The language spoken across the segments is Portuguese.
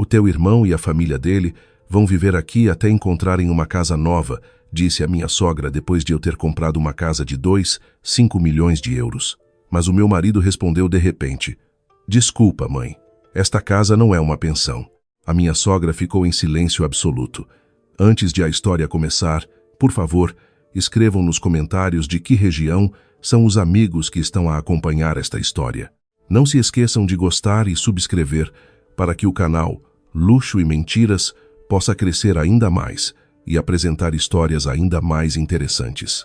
O teu irmão e a família dele vão viver aqui até encontrarem uma casa nova, disse a minha sogra depois de eu ter comprado uma casa de 5 milhões de euros. Mas o meu marido respondeu de repente: desculpa, mãe, esta casa não é uma pensão. A minha sogra ficou em silêncio absoluto. Antes de a história começar, por favor, escrevam nos comentários de que região são os amigos que estão a acompanhar esta história. Não se esqueçam de gostar e subscrever para que o canal Luxo e Mentiras possa crescer ainda mais e apresentar histórias ainda mais interessantes.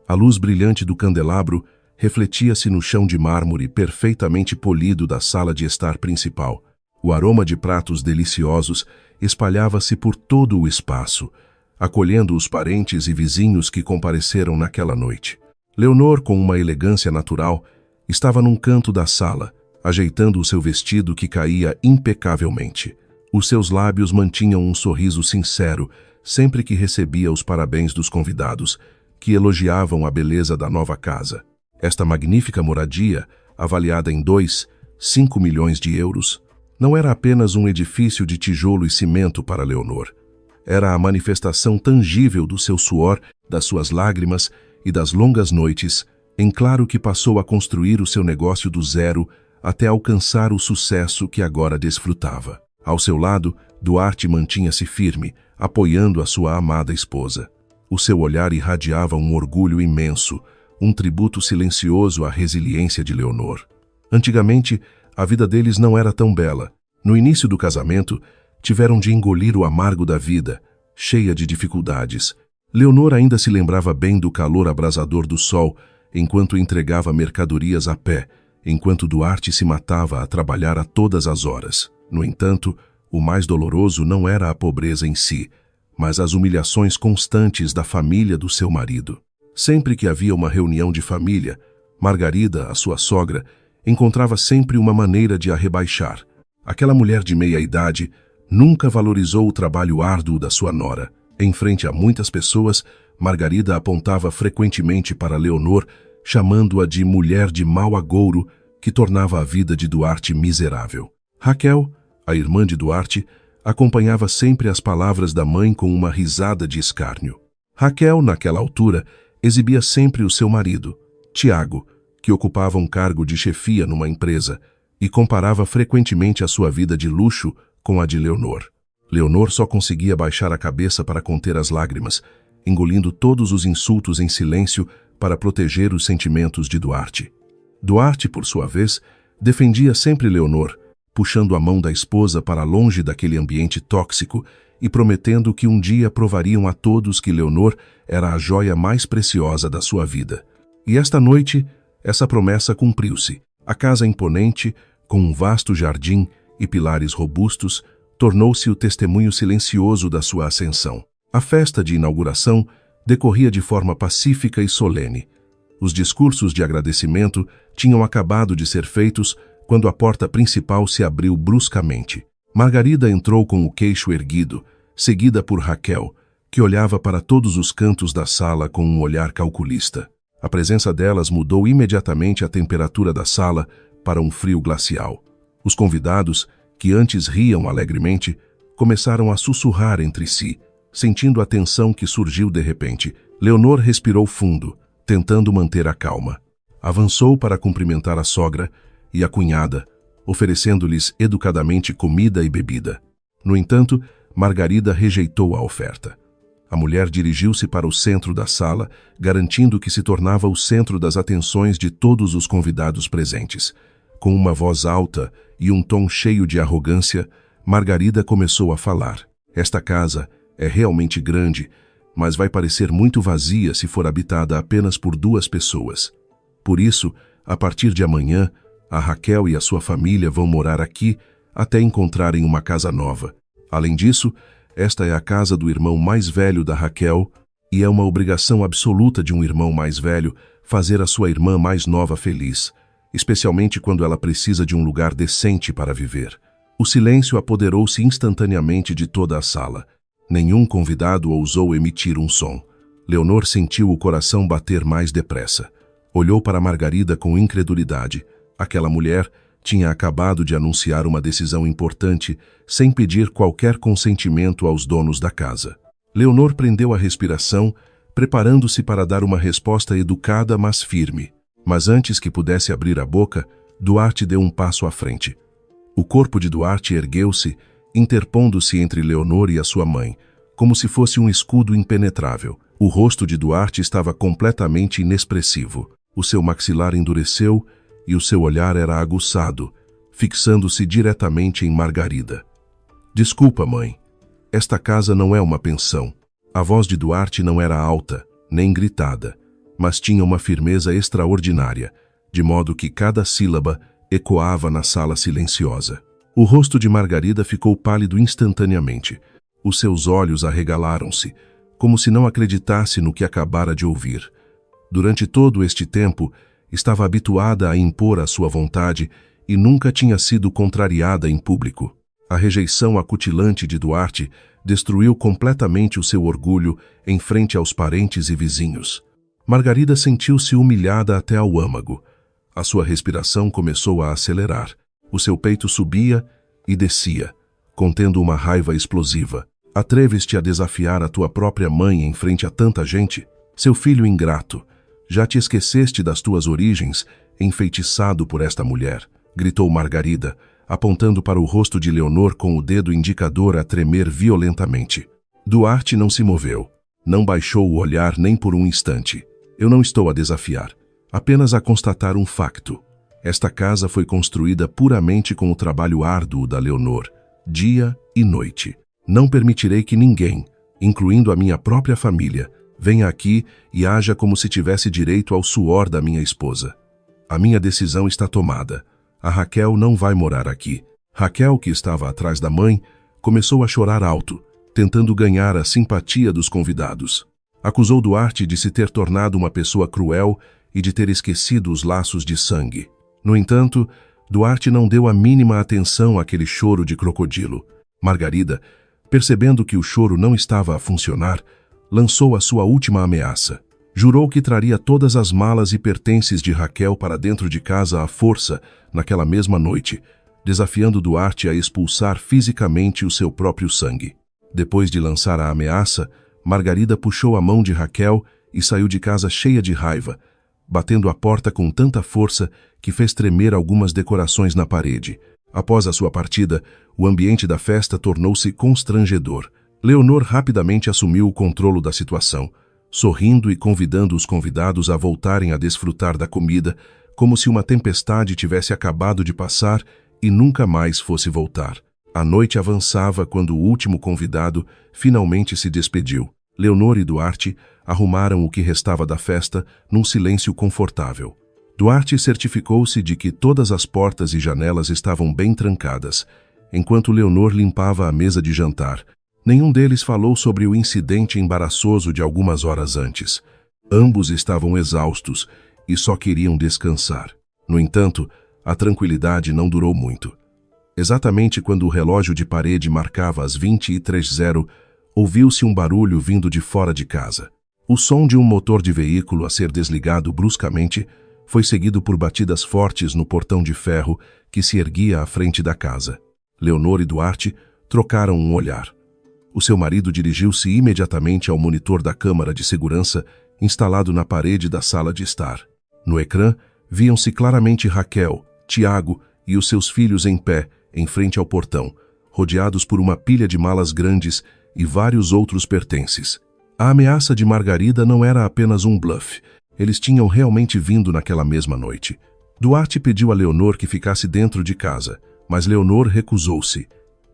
A luz brilhante do candelabro refletia-se no chão de mármore perfeitamente polido da sala de estar principal. O aroma de pratos deliciosos espalhava-se por todo o espaço, acolhendo os parentes e vizinhos que compareceram naquela noite. Leonor, com uma elegância natural, estava num canto da sala, ajeitando o seu vestido que caía impecavelmente. Os seus lábios mantinham um sorriso sincero sempre que recebia os parabéns dos convidados, que elogiavam a beleza da nova casa. Esta magnífica moradia, avaliada em 5 milhões de euros, não era apenas um edifício de tijolo e cimento para Leonor. Era a manifestação tangível do seu suor, das suas lágrimas e das longas noites, em claro que passou a construir o seu negócio do zero até alcançar o sucesso que agora desfrutava. Ao seu lado, Duarte mantinha-se firme, apoiando a sua amada esposa. O seu olhar irradiava um orgulho imenso, um tributo silencioso à resiliência de Leonor. Antigamente, a vida deles não era tão bela. No início do casamento, tiveram de engolir o amargo da vida, cheia de dificuldades. Leonor ainda se lembrava bem do calor abrasador do sol, enquanto entregava mercadorias a pé, enquanto Duarte se matava a trabalhar a todas as horas. No entanto, o mais doloroso não era a pobreza em si, mas as humilhações constantes da família do seu marido. Sempre que havia uma reunião de família, Margarida, a sua sogra, encontrava sempre uma maneira de a rebaixar. Aquela mulher de meia-idade nunca valorizou o trabalho árduo da sua nora. Em frente a muitas pessoas, Margarida apontava frequentemente para Leonor, chamando-a de mulher de mau agouro, que tornava a vida de Duarte miserável. Raquel, a irmã de Duarte, acompanhava sempre as palavras da mãe com uma risada de escárnio. Raquel, naquela altura, exibia sempre o seu marido, Tiago, que ocupava um cargo de chefia numa empresa, e comparava frequentemente a sua vida de luxo com a de Leonor. Leonor só conseguia baixar a cabeça para conter as lágrimas, engolindo todos os insultos em silêncio para proteger os sentimentos de Duarte. Duarte, por sua vez, defendia sempre Leonor, puxando a mão da esposa para longe daquele ambiente tóxico e prometendo que um dia provariam a todos que Leonor era a joia mais preciosa da sua vida. E esta noite, essa promessa cumpriu-se. A casa imponente, com um vasto jardim e pilares robustos, tornou-se o testemunho silencioso da sua ascensão. A festa de inauguração decorria de forma pacífica e solene. Os discursos de agradecimento tinham acabado de ser feitos quando a porta principal se abriu bruscamente. Margarida entrou com o queixo erguido, seguida por Raquel, que olhava para todos os cantos da sala com um olhar calculista. A presença delas mudou imediatamente a temperatura da sala para um frio glacial. Os convidados, que antes riam alegremente, começaram a sussurrar entre si, sentindo a tensão que surgiu de repente. Leonor respirou fundo, tentando manter a calma. Avançou para cumprimentar a sogra e a cunhada, oferecendo-lhes educadamente comida e bebida. No entanto, Margarida rejeitou a oferta. A mulher dirigiu-se para o centro da sala, garantindo que se tornava o centro das atenções de todos os convidados presentes. Com uma voz alta e um tom cheio de arrogância, Margarida começou a falar. Esta casa é realmente grande, mas vai parecer muito vazia se for habitada apenas por 2 pessoas. Por isso, a partir de amanhã, a Raquel e a sua família vão morar aqui até encontrarem uma casa nova. Além disso, esta é a casa do irmão mais velho da Raquel e é uma obrigação absoluta de um irmão mais velho fazer a sua irmã mais nova feliz, especialmente quando ela precisa de um lugar decente para viver. O silêncio apoderou-se instantaneamente de toda a sala. Nenhum convidado ousou emitir um som. Leonor sentiu o coração bater mais depressa. Olhou para Margarida com incredulidade. Aquela mulher Tinha acabado de anunciar uma decisão importante sem pedir qualquer consentimento aos donos da casa. Leonor prendeu a respiração, preparando-se para dar uma resposta educada, mas firme. Mas antes que pudesse abrir a boca, Duarte deu um passo à frente. O corpo de Duarte ergueu-se, interpondo-se entre Leonor e a sua mãe, como se fosse um escudo impenetrável. O rosto de Duarte estava completamente inexpressivo. O seu maxilar endureceu e o seu olhar era aguçado, fixando-se diretamente em Margarida. Desculpa, mãe. Esta casa não é uma pensão. A voz de Duarte não era alta, nem gritada, mas tinha uma firmeza extraordinária, de modo que cada sílaba ecoava na sala silenciosa. O rosto de Margarida ficou pálido instantaneamente. Os seus olhos arregalaram-se, como se não acreditasse no que acabara de ouvir. Durante todo este tempo, estava habituada a impor a sua vontade e nunca tinha sido contrariada em público. A rejeição acutilante de Duarte destruiu completamente o seu orgulho em frente aos parentes e vizinhos. Margarida sentiu-se humilhada até ao âmago. A sua respiração começou a acelerar. O seu peito subia e descia, contendo uma raiva explosiva. Atreves-te a desafiar a tua própria mãe em frente a tanta gente? Seu filho ingrato, já te esqueceste das tuas origens, enfeitiçado por esta mulher, gritou Margarida, apontando para o rosto de Leonor com o dedo indicador a tremer violentamente. Duarte não se moveu. Não baixou o olhar nem por um instante. Eu não estou a desafiar, apenas a constatar um facto. Esta casa foi construída puramente com o trabalho árduo da Leonor, dia e noite. Não permitirei que ninguém, incluindo a minha própria família, venha aqui e haja como se tivesse direito ao suor da minha esposa. A minha decisão está tomada. A Raquel não vai morar aqui. Raquel, que estava atrás da mãe, começou a chorar alto, tentando ganhar a simpatia dos convidados. Acusou Duarte de se ter tornado uma pessoa cruel e de ter esquecido os laços de sangue. No entanto, Duarte não deu a mínima atenção àquele choro de crocodilo. Margarida, percebendo que o choro não estava a funcionar, lançou a sua última ameaça. Jurou que traria todas as malas e pertences de Raquel para dentro de casa à força naquela mesma noite, desafiando Duarte a expulsar fisicamente o seu próprio sangue. Depois de lançar a ameaça, Margarida puxou a mão de Raquel e saiu de casa cheia de raiva, batendo a porta com tanta força que fez tremer algumas decorações na parede. Após a sua partida, o ambiente da festa tornou-se constrangedor. Leonor rapidamente assumiu o controle da situação, sorrindo e convidando os convidados a voltarem a desfrutar da comida, como se uma tempestade tivesse acabado de passar e nunca mais fosse voltar. A noite avançava quando o último convidado finalmente se despediu. Leonor e Duarte arrumaram o que restava da festa num silêncio confortável. Duarte certificou-se de que todas as portas e janelas estavam bem trancadas, enquanto Leonor limpava a mesa de jantar. Nenhum deles falou sobre o incidente embaraçoso de algumas horas antes. Ambos estavam exaustos e só queriam descansar. No entanto, a tranquilidade não durou muito. Exatamente quando o relógio de parede marcava as 20h30, ouviu-se um barulho vindo de fora de casa. O som de um motor de veículo a ser desligado bruscamente foi seguido por batidas fortes no portão de ferro que se erguia à frente da casa. Leonor e Duarte trocaram um olhar. O seu marido dirigiu-se imediatamente ao monitor da câmara de segurança instalado na parede da sala de estar. No ecrã, viam-se claramente Raquel, Tiago e os seus filhos em pé, em frente ao portão, rodeados por uma pilha de malas grandes e vários outros pertences. A ameaça de Margarida não era apenas um bluff. Eles tinham realmente vindo naquela mesma noite. Duarte pediu a Leonor que ficasse dentro de casa, mas Leonor recusou-se.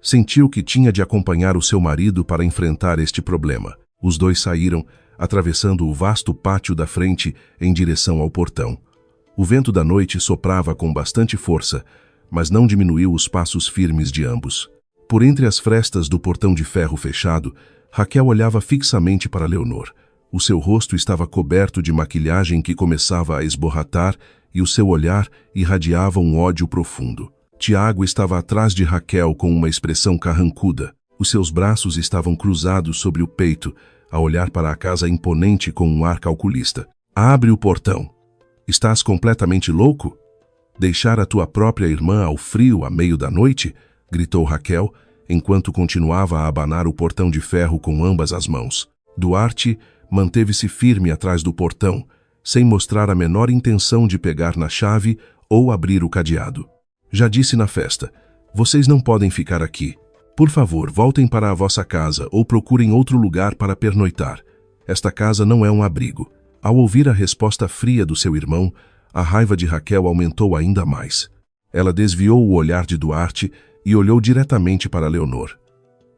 Sentiu que tinha de acompanhar o seu marido para enfrentar este problema. Os dois saíram, atravessando o vasto pátio da frente em direção ao portão. O vento da noite soprava com bastante força, mas não diminuiu os passos firmes de ambos. Por entre as frestas do portão de ferro fechado, Raquel olhava fixamente para Leonor. O seu rosto estava coberto de maquilhagem que começava a esborratar e o seu olhar irradiava um ódio profundo. Tiago estava atrás de Raquel com uma expressão carrancuda. Os seus braços estavam cruzados sobre o peito, a olhar para a casa imponente com um ar calculista. "Abre o portão. Estás completamente louco?" Deixar a tua própria irmã ao frio a meio da noite? Gritou Raquel, enquanto continuava a abanar o portão de ferro com ambas as mãos. Duarte manteve-se firme atrás do portão, sem mostrar a menor intenção de pegar na chave ou abrir o cadeado. Já disse na festa, vocês não podem ficar aqui. Por favor, voltem para a vossa casa ou procurem outro lugar para pernoitar. Esta casa não é um abrigo. Ao ouvir a resposta fria do seu irmão, a raiva de Raquel aumentou ainda mais. Ela desviou o olhar de Duarte e olhou diretamente para Leonor.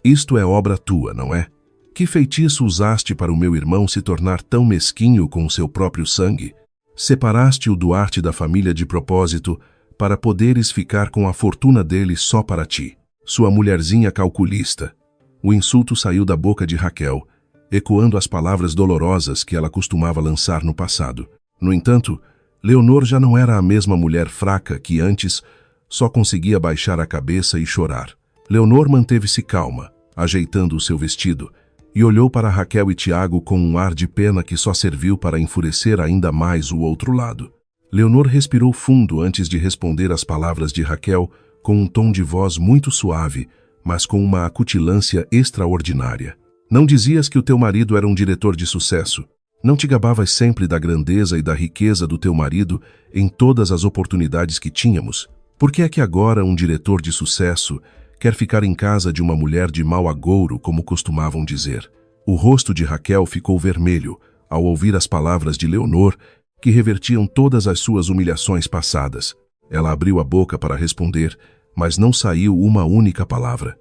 Isto é obra tua, não é? Que feitiço usaste para o meu irmão se tornar tão mesquinho com o seu próprio sangue? Separaste o Duarte da família de propósito para poderes ficar com a fortuna dele só para ti. Sua mulherzinha calculista. O insulto saiu da boca de Raquel, ecoando as palavras dolorosas que ela costumava lançar no passado. No entanto, Leonor já não era a mesma mulher fraca que antes só conseguia baixar a cabeça e chorar. Leonor manteve-se calma, ajeitando o seu vestido, e olhou para Raquel e Tiago com um ar de pena que só serviu para enfurecer ainda mais o outro lado. Leonor respirou fundo antes de responder às palavras de Raquel com um tom de voz muito suave, mas com uma acutilância extraordinária. Não dizias que o teu marido era um diretor de sucesso? Não te gabavas sempre da grandeza e da riqueza do teu marido em todas as oportunidades que tínhamos? Por que é que agora um diretor de sucesso quer ficar em casa de uma mulher de mau agouro, como costumavam dizer? O rosto de Raquel ficou vermelho ao ouvir as palavras de Leonor, que revertiam todas as suas humilhações passadas. Ela abriu a boca para responder, mas não saiu uma única palavra.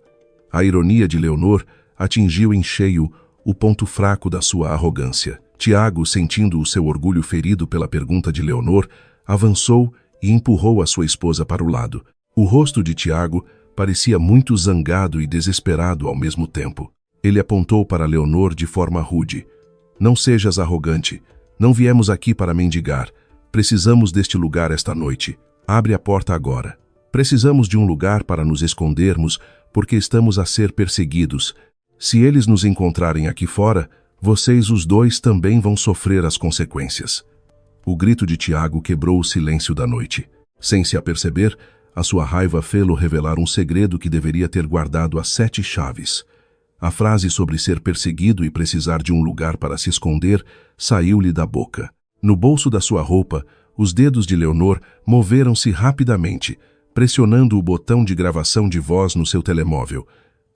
A ironia de Leonor atingiu em cheio o ponto fraco da sua arrogância. Tiago, sentindo o seu orgulho ferido pela pergunta de Leonor, avançou e empurrou a sua esposa para o lado. O rosto de Tiago parecia muito zangado e desesperado ao mesmo tempo. Ele apontou para Leonor de forma rude. Não sejas arrogante. Não viemos aqui para mendigar. Precisamos deste lugar esta noite. Abre a porta agora. Precisamos de um lugar para nos escondermos, porque estamos a ser perseguidos. Se eles nos encontrarem aqui fora, vocês os dois também vão sofrer as consequências. O grito de Tiago quebrou o silêncio da noite. Sem se aperceber, a sua raiva fê-lo revelar um segredo que deveria ter guardado a 7 chaves. A frase sobre ser perseguido e precisar de um lugar para se esconder saiu-lhe da boca. No bolso da sua roupa, os dedos de Leonor moveram-se rapidamente, pressionando o botão de gravação de voz no seu telemóvel,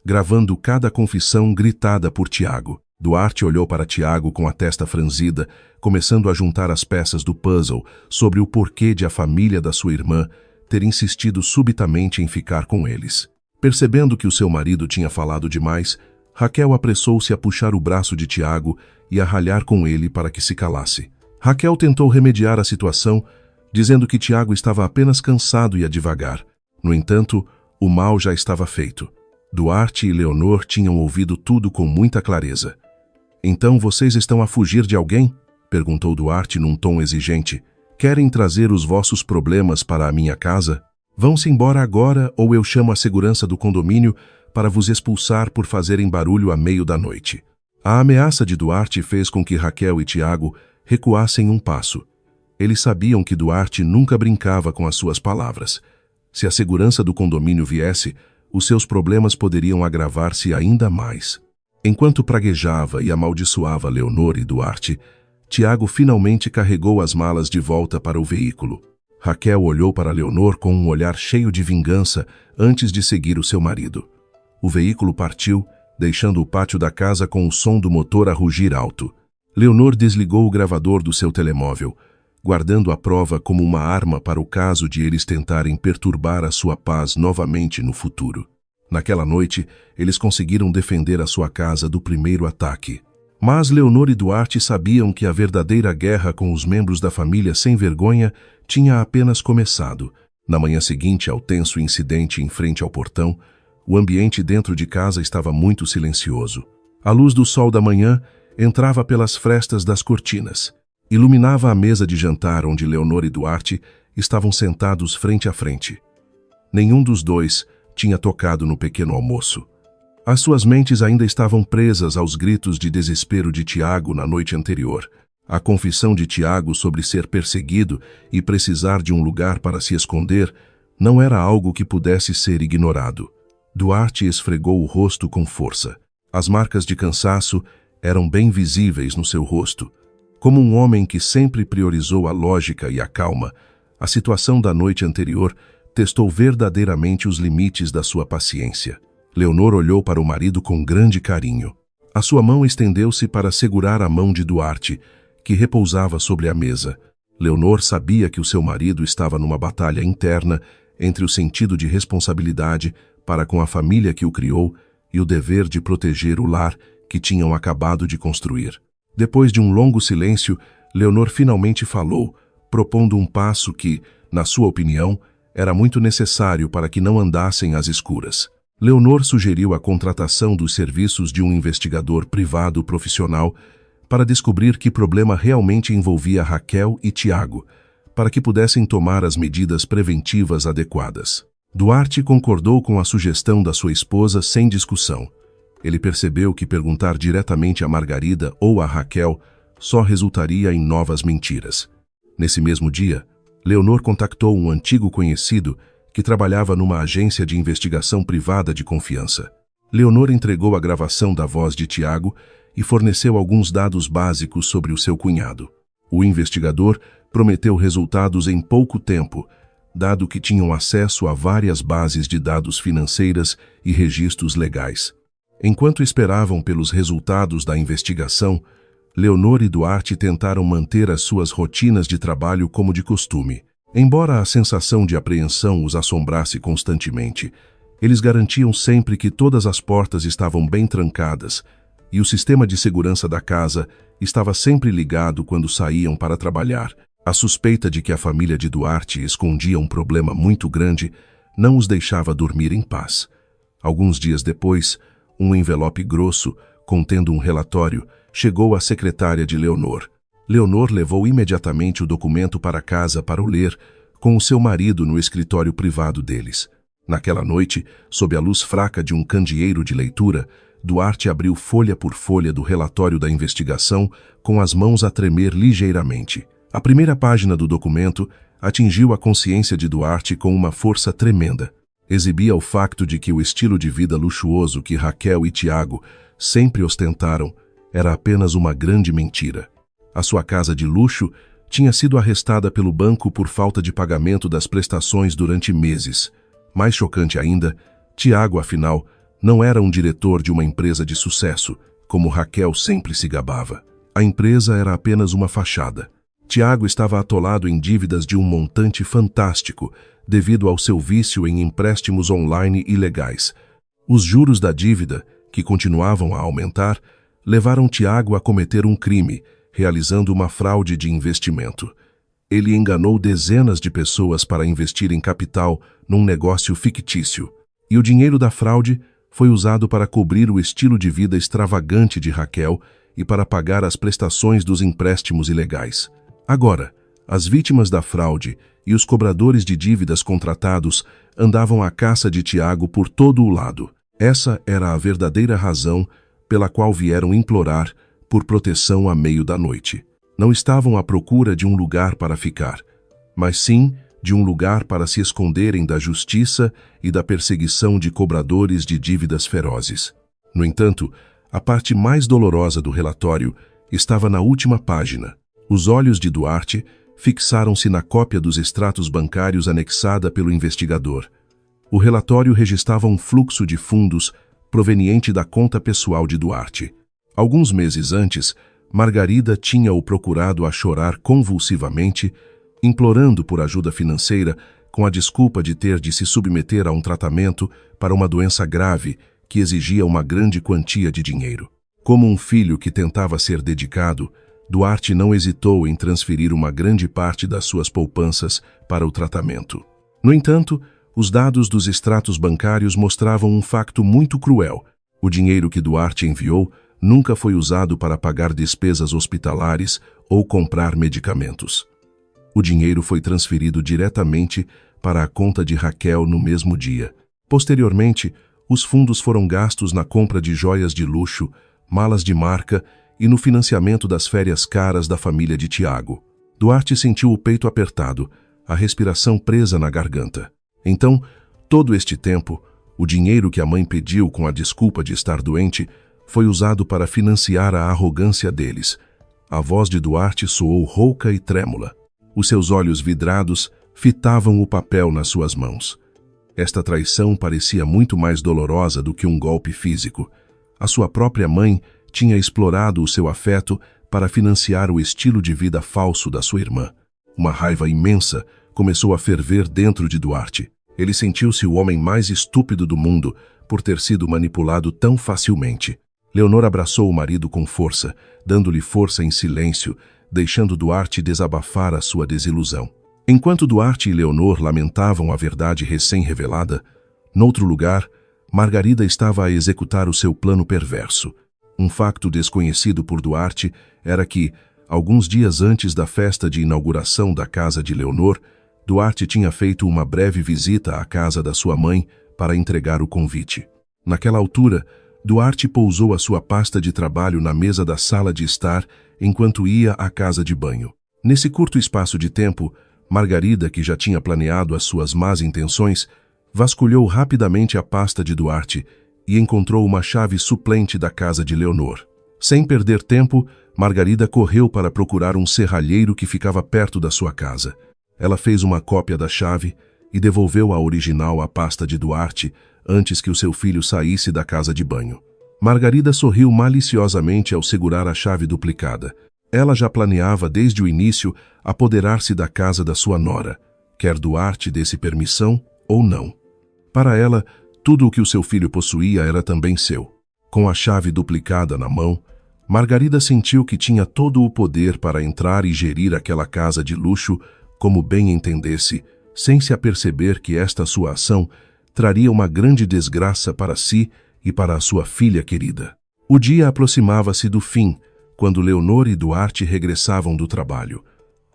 gravando cada confissão gritada por Tiago. Duarte olhou para Tiago com a testa franzida, começando a juntar as peças do puzzle sobre o porquê de a família da sua irmã ter insistido subitamente em ficar com eles. Percebendo que o seu marido tinha falado demais, Raquel apressou-se a puxar o braço de Tiago e a ralhar com ele para que se calasse. Raquel tentou remediar a situação, dizendo que Tiago estava apenas cansado e a devagar. No entanto, o mal já estava feito. Duarte e Leonor tinham ouvido tudo com muita clareza. "Então vocês estão a fugir de alguém?" perguntou Duarte num tom exigente. "Querem trazer os vossos problemas para a minha casa? Vão-se embora agora ou eu chamo a segurança do condomínio para vos expulsar por fazerem barulho a meio da noite." A ameaça de Duarte fez com que Raquel e Tiago recuassem um passo. Eles sabiam que Duarte nunca brincava com as suas palavras. Se a segurança do condomínio viesse, os seus problemas poderiam agravar-se ainda mais. Enquanto praguejava e amaldiçoava Leonor e Duarte, Tiago finalmente carregou as malas de volta para o veículo. Raquel olhou para Leonor com um olhar cheio de vingança antes de seguir o seu marido. O veículo partiu, deixando o pátio da casa com o som do motor a rugir alto. Leonor desligou o gravador do seu telemóvel, guardando a prova como uma arma para o caso de eles tentarem perturbar a sua paz novamente no futuro. Naquela noite, eles conseguiram defender a sua casa do primeiro ataque. Mas Leonor e Duarte sabiam que a verdadeira guerra com os membros da família sem vergonha tinha apenas começado. Na manhã seguinte ao tenso incidente em frente ao portão, o ambiente dentro de casa estava muito silencioso. A luz do sol da manhã entrava pelas frestas das cortinas. Iluminava a mesa de jantar onde Leonor e Duarte estavam sentados frente a frente. Nenhum dos dois tinha tocado no pequeno almoço. As suas mentes ainda estavam presas aos gritos de desespero de Tiago na noite anterior. A confissão de Tiago sobre ser perseguido e precisar de um lugar para se esconder não era algo que pudesse ser ignorado. Duarte esfregou o rosto com força. As marcas de cansaço eram bem visíveis no seu rosto. Como um homem que sempre priorizou a lógica e a calma, a situação da noite anterior testou verdadeiramente os limites da sua paciência. Leonor olhou para o marido com grande carinho. A sua mão estendeu-se para segurar a mão de Duarte, que repousava sobre a mesa. Leonor sabia que o seu marido estava numa batalha interna entre o sentido de responsabilidade para com a família que o criou e o dever de proteger o lar que tinham acabado de construir. Depois de um longo silêncio, Leonor finalmente falou, propondo um passo que, na sua opinião, era muito necessário para que não andassem às escuras. Leonor sugeriu a contratação dos serviços de um investigador privado profissional para descobrir que problema realmente envolvia Raquel e Tiago, para que pudessem tomar as medidas preventivas adequadas. Duarte concordou com a sugestão da sua esposa sem discussão. Ele percebeu que perguntar diretamente a Margarida ou a Raquel só resultaria em novas mentiras. Nesse mesmo dia, Leonor contactou um antigo conhecido que trabalhava numa agência de investigação privada de confiança. Leonor entregou a gravação da voz de Tiago e forneceu alguns dados básicos sobre o seu cunhado. O investigador prometeu resultados em pouco tempo, dado que tinham acesso a várias bases de dados financeiras e registros legais. Enquanto esperavam pelos resultados da investigação, Leonor e Duarte tentaram manter as suas rotinas de trabalho como de costume. Embora a sensação de apreensão os assombrasse constantemente, eles garantiam sempre que todas as portas estavam bem trancadas e o sistema de segurança da casa estava sempre ligado quando saíam para trabalhar. A suspeita de que a família de Duarte escondia um problema muito grande não os deixava dormir em paz. Alguns dias depois, um envelope grosso, contendo um relatório, chegou à secretária de Leonor. Leonor levou imediatamente o documento para casa para o ler, com o seu marido no escritório privado deles. Naquela noite, sob a luz fraca de um candeeiro de leitura, Duarte abriu folha por folha do relatório da investigação, com as mãos a tremer ligeiramente. A primeira página do documento atingiu a consciência de Duarte com uma força tremenda. Exibia o facto de que o estilo de vida luxuoso que Raquel e Tiago sempre ostentaram era apenas uma grande mentira. A sua casa de luxo tinha sido arrestada pelo banco por falta de pagamento das prestações durante meses. Mais chocante ainda, Tiago, afinal, não era um diretor de uma empresa de sucesso, como Raquel sempre se gabava. A empresa era apenas uma fachada. Tiago estava atolado em dívidas de um montante fantástico, devido ao seu vício em empréstimos online ilegais. Os juros da dívida, que continuavam a aumentar, levaram Tiago a cometer um crime, realizando uma fraude de investimento. Ele enganou dezenas de pessoas para investir em capital num negócio fictício, e o dinheiro da fraude foi usado para cobrir o estilo de vida extravagante de Raquel e para pagar as prestações dos empréstimos ilegais. Agora, as vítimas da fraude e os cobradores de dívidas contratados andavam à caça de Tiago por todo o lado. Essa era a verdadeira razão pela qual vieram implorar por proteção à meio da noite. Não estavam à procura de um lugar para ficar, mas sim de um lugar para se esconderem da justiça e da perseguição de cobradores de dívidas ferozes. No entanto, a parte mais dolorosa do relatório estava na última página. Os olhos de Duarte fixaram-se na cópia dos extratos bancários anexada pelo investigador. O relatório registrava um fluxo de fundos proveniente da conta pessoal de Duarte. Alguns meses antes, Margarida tinha-o procurado a chorar convulsivamente, implorando por ajuda financeira com a desculpa de ter de se submeter a um tratamento para uma doença grave que exigia uma grande quantia de dinheiro. Como um filho que tentava ser dedicado, Duarte não hesitou em transferir uma grande parte das suas poupanças para o tratamento. No entanto, os dados dos extratos bancários mostravam um facto muito cruel. O dinheiro que Duarte enviou nunca foi usado para pagar despesas hospitalares ou comprar medicamentos. O dinheiro foi transferido diretamente para a conta de Raquel no mesmo dia. Posteriormente, os fundos foram gastos na compra de joias de luxo, malas de marca e no financiamento das férias caras da família de Tiago. Duarte sentiu o peito apertado, a respiração presa na garganta. Então, todo este tempo, o dinheiro que a mãe pediu com a desculpa de estar doente foi usado para financiar a arrogância deles. A voz de Duarte soou rouca e trêmula. Os seus olhos vidrados fitavam o papel nas suas mãos. Esta traição parecia muito mais dolorosa do que um golpe físico. A sua própria mãe tinha explorado o seu afeto para financiar o estilo de vida falso da sua irmã. Uma raiva imensa começou a ferver dentro de Duarte. Ele sentiu-se o homem mais estúpido do mundo por ter sido manipulado tão facilmente. Leonor abraçou o marido com força, dando-lhe força em silêncio, deixando Duarte desabafar a sua desilusão. Enquanto Duarte e Leonor lamentavam a verdade recém-revelada, noutro lugar, Margarida estava a executar o seu plano perverso. Um facto desconhecido por Duarte era que, alguns dias antes da festa de inauguração da casa de Leonor, Duarte tinha feito uma breve visita à casa da sua mãe para entregar o convite. Naquela altura, Duarte pousou a sua pasta de trabalho na mesa da sala de estar enquanto ia à casa de banho. Nesse curto espaço de tempo, Margarida, que já tinha planeado as suas más intenções, vasculhou rapidamente a pasta de Duarte e encontrou uma chave suplente da casa de Leonor. Sem perder tempo, Margarida correu para procurar um serralheiro que ficava perto da sua casa. Ela fez uma cópia da chave e devolveu a original à pasta de Duarte antes que o seu filho saísse da casa de banho. Margarida sorriu maliciosamente ao segurar a chave duplicada. Ela já planeava desde o início apoderar-se da casa da sua nora, quer Duarte desse permissão ou não. Para ela, tudo o que o seu filho possuía era também seu. Com a chave duplicada na mão, Margarida sentiu que tinha todo o poder para entrar e gerir aquela casa de luxo como bem entendesse, sem se aperceber que esta sua ação traria uma grande desgraça para si e para a sua filha querida. O dia aproximava-se do fim, quando Leonor e Duarte regressavam do trabalho.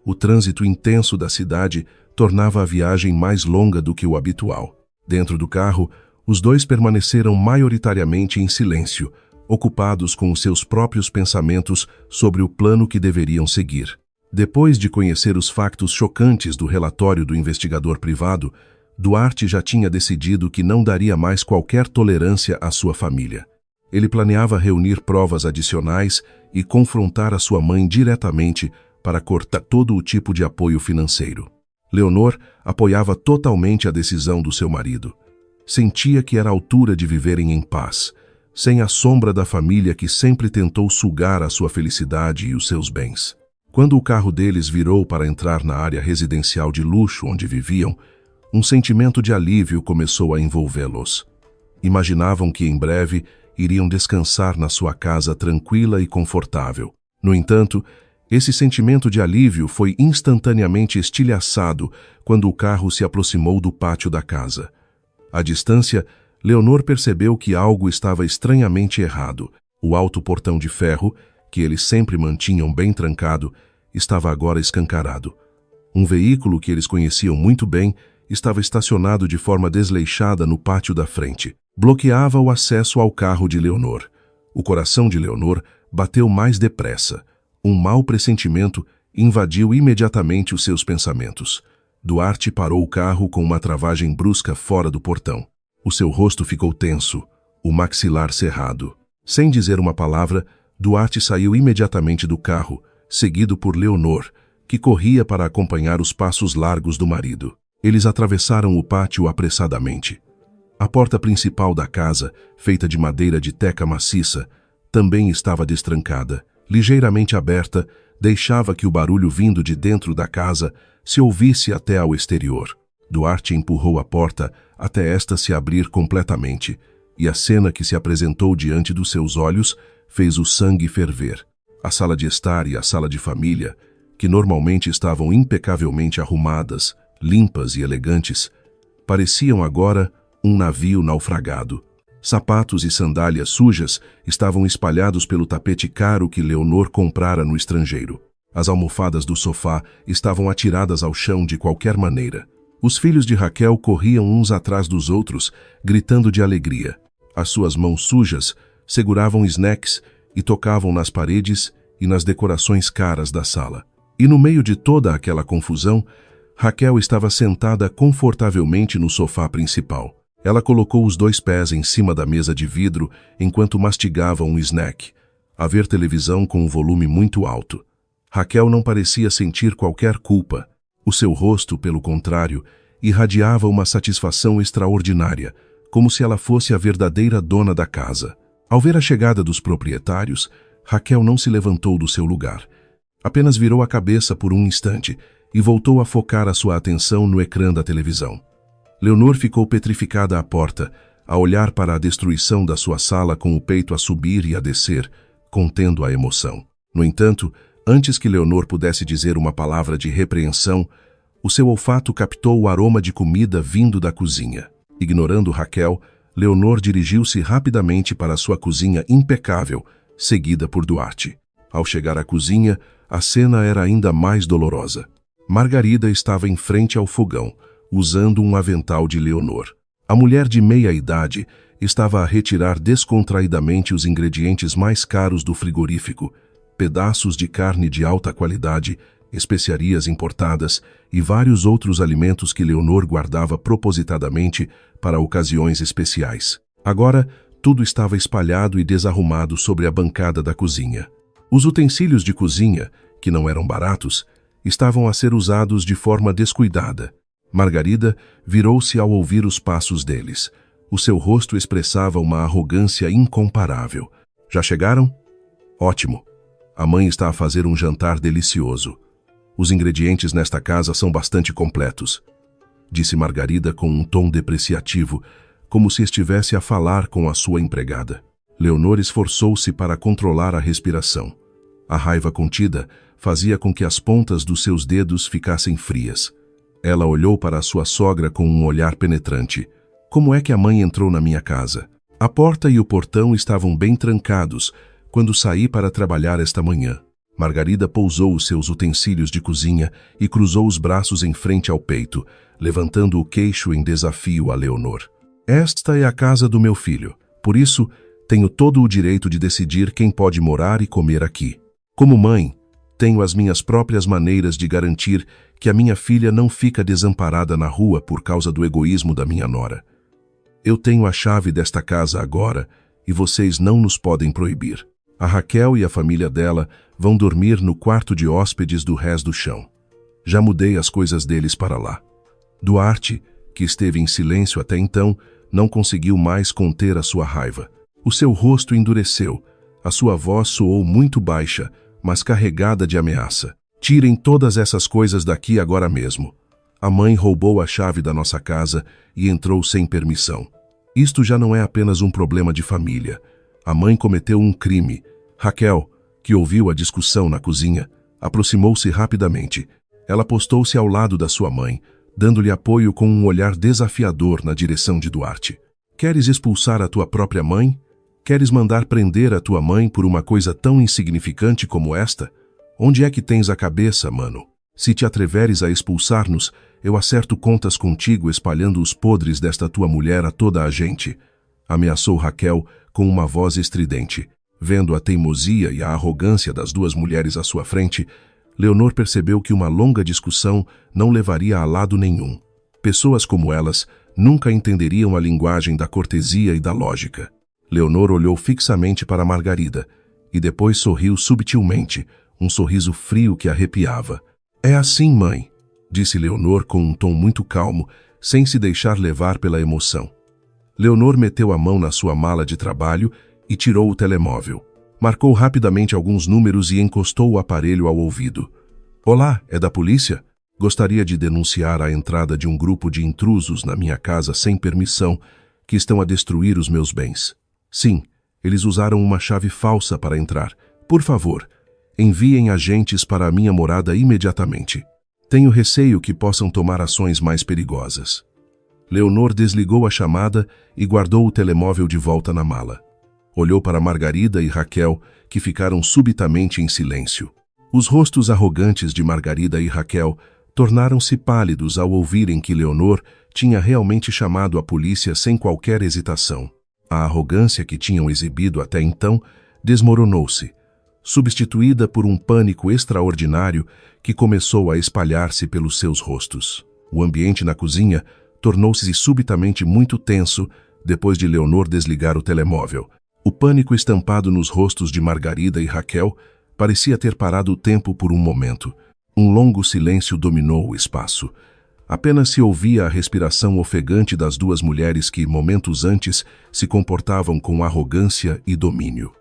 O trânsito intenso da cidade tornava a viagem mais longa do que o habitual. Dentro do carro, os dois permaneceram maioritariamente em silêncio, ocupados com os seus próprios pensamentos sobre o plano que deveriam seguir. Depois de conhecer os factos chocantes do relatório do investigador privado, Duarte já tinha decidido que não daria mais qualquer tolerância à sua família. Ele planeava reunir provas adicionais e confrontar a sua mãe diretamente para cortar todo o tipo de apoio financeiro. Leonor apoiava totalmente a decisão do seu marido. Sentia que era a altura de viverem em paz, sem a sombra da família que sempre tentou sugar a sua felicidade e os seus bens. Quando o carro deles virou para entrar na área residencial de luxo onde viviam, um sentimento de alívio começou a envolvê-los. Imaginavam que em breve iriam descansar na sua casa tranquila e confortável. No entanto, esse sentimento de alívio foi instantaneamente estilhaçado quando o carro se aproximou do pátio da casa. À distância, Leonor percebeu que algo estava estranhamente errado. O alto portão de ferro, que eles sempre mantinham bem trancado, estava agora escancarado. Um veículo que eles conheciam muito bem estava estacionado de forma desleixada no pátio da frente. Bloqueava o acesso ao carro de Leonor. O coração de Leonor bateu mais depressa. Um mau pressentimento invadiu imediatamente os seus pensamentos. Duarte parou o carro com uma travagem brusca fora do portão. O seu rosto ficou tenso, o maxilar cerrado. Sem dizer uma palavra, Duarte saiu imediatamente do carro, seguido por Leonor, que corria para acompanhar os passos largos do marido. Eles atravessaram o pátio apressadamente. A porta principal da casa, feita de madeira de teca maciça, também estava destrancada. Ligeiramente aberta, deixava que o barulho vindo de dentro da casa se ouvisse até ao exterior. Duarte empurrou a porta até esta se abrir completamente, e a cena que se apresentou diante dos seus olhos fez o sangue ferver. A sala de estar e a sala de família, que normalmente estavam impecavelmente arrumadas, limpas e elegantes, pareciam agora um navio naufragado. Sapatos e sandálias sujas estavam espalhados pelo tapete caro que Leonor comprara no estrangeiro. As almofadas do sofá estavam atiradas ao chão de qualquer maneira. Os filhos de Raquel corriam uns atrás dos outros, gritando de alegria. As suas mãos sujas seguravam snacks e tocavam nas paredes e nas decorações caras da sala. E no meio de toda aquela confusão, Raquel estava sentada confortavelmente no sofá principal. Ela colocou os 2 pés em cima da mesa de vidro enquanto mastigava um snack, a ver televisão com um volume muito alto. Raquel não parecia sentir qualquer culpa. O seu rosto, pelo contrário, irradiava uma satisfação extraordinária, como se ela fosse a verdadeira dona da casa. Ao ver a chegada dos proprietários, Raquel não se levantou do seu lugar. Apenas virou a cabeça por um instante e voltou a focar a sua atenção no ecrã da televisão. Leonor ficou petrificada à porta, a olhar para a destruição da sua sala com o peito a subir e a descer, contendo a emoção. No entanto, antes que Leonor pudesse dizer uma palavra de repreensão, o seu olfato captou o aroma de comida vindo da cozinha. Ignorando Raquel, Leonor dirigiu-se rapidamente para sua cozinha impecável, seguida por Duarte. Ao chegar à cozinha, a cena era ainda mais dolorosa. Margarida estava em frente ao fogão, usando um avental de Leonor. A mulher de meia-idade estava a retirar descontraidamente os ingredientes mais caros do frigorífico, pedaços de carne de alta qualidade, especiarias importadas e vários outros alimentos que Leonor guardava propositadamente para ocasiões especiais. Agora, tudo estava espalhado e desarrumado sobre a bancada da cozinha. Os utensílios de cozinha, que não eram baratos, estavam a ser usados de forma descuidada. Margarida virou-se ao ouvir os passos deles. O seu rosto expressava uma arrogância incomparável. Já chegaram? Ótimo. A mãe está a fazer um jantar delicioso. Os ingredientes nesta casa são bastante completos, disse Margarida com um tom depreciativo, como se estivesse a falar com a sua empregada. Leonor esforçou-se para controlar a respiração. A raiva contida fazia com que as pontas dos seus dedos ficassem frias. Ela olhou para a sua sogra com um olhar penetrante. Como é que a mãe entrou na minha casa? A porta e o portão estavam bem trancados quando saí para trabalhar esta manhã. Margarida pousou os seus utensílios de cozinha e cruzou os braços em frente ao peito, levantando o queixo em desafio a Leonor. Esta é a casa do meu filho, por isso tenho todo o direito de decidir quem pode morar e comer aqui. Como mãe, tenho as minhas próprias maneiras de garantir que a minha filha não fica desamparada na rua por causa do egoísmo da minha nora. Eu tenho a chave desta casa agora e vocês não nos podem proibir. A Raquel e a família dela vão dormir no quarto de hóspedes do resto do chão. Já mudei as coisas deles para lá. Duarte, que esteve em silêncio até então, não conseguiu mais conter a sua raiva. O seu rosto endureceu, a sua voz soou muito baixa, mas carregada de ameaça. Tirem todas essas coisas daqui agora mesmo. A mãe roubou a chave da nossa casa e entrou sem permissão. Isto já não é apenas um problema de família. A mãe cometeu um crime. Raquel, que ouviu a discussão na cozinha, aproximou-se rapidamente. Ela postou-se ao lado da sua mãe, dando-lhe apoio com um olhar desafiador na direção de Duarte. Queres expulsar a tua própria mãe? Queres mandar prender a tua mãe por uma coisa tão insignificante como esta? Onde é que tens a cabeça, mano? Se te atreveres a expulsar-nos, eu acerto contas contigo espalhando os podres desta tua mulher a toda a gente. Ameaçou Raquel com uma voz estridente. Vendo a teimosia e a arrogância das duas mulheres à sua frente, Leonor percebeu que uma longa discussão não levaria a lado nenhum. Pessoas como elas nunca entenderiam a linguagem da cortesia e da lógica. Leonor olhou fixamente para Margarida e depois sorriu subtilmente, um sorriso frio que arrepiava. É assim, mãe, disse Leonor com um tom muito calmo, sem se deixar levar pela emoção. Leonor meteu a mão na sua mala de trabalho e tirou o telemóvel. Marcou rapidamente alguns números e encostou o aparelho ao ouvido. Olá, é da polícia? Gostaria de denunciar a entrada de um grupo de intrusos na minha casa sem permissão, que estão a destruir os meus bens. Sim, eles usaram uma chave falsa para entrar. Por favor, enviem agentes para a minha morada imediatamente. Tenho receio que possam tomar ações mais perigosas. Leonor desligou a chamada e guardou o telemóvel de volta na mala. Olhou para Margarida e Raquel, que ficaram subitamente em silêncio. Os rostos arrogantes de Margarida e Raquel tornaram-se pálidos ao ouvirem que Leonor tinha realmente chamado a polícia sem qualquer hesitação. A arrogância que tinham exibido até então desmoronou-se, substituída por um pânico extraordinário que começou a espalhar-se pelos seus rostos. O ambiente na cozinha tornou-se subitamente muito tenso depois de Leonor desligar o telemóvel. O pânico estampado nos rostos de Margarida e Raquel parecia ter parado o tempo por um momento. Um longo silêncio dominou o espaço. Apenas se ouvia a respiração ofegante das duas mulheres que, momentos antes, se comportavam com arrogância e domínio.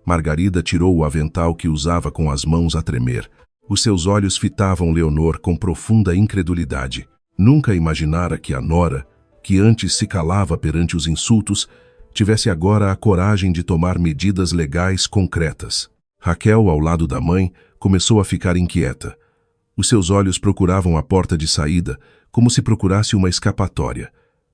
Margarida tirou o avental que usava com as mãos a tremer. Os seus olhos fitavam Leonor com profunda incredulidade. Nunca imaginara que a nora, que antes se calava perante os insultos, tivesse agora a coragem de tomar medidas legais concretas. Raquel, ao lado da mãe, começou a ficar inquieta. Os seus olhos procuravam a porta de saída, como se procurasse uma escapatória,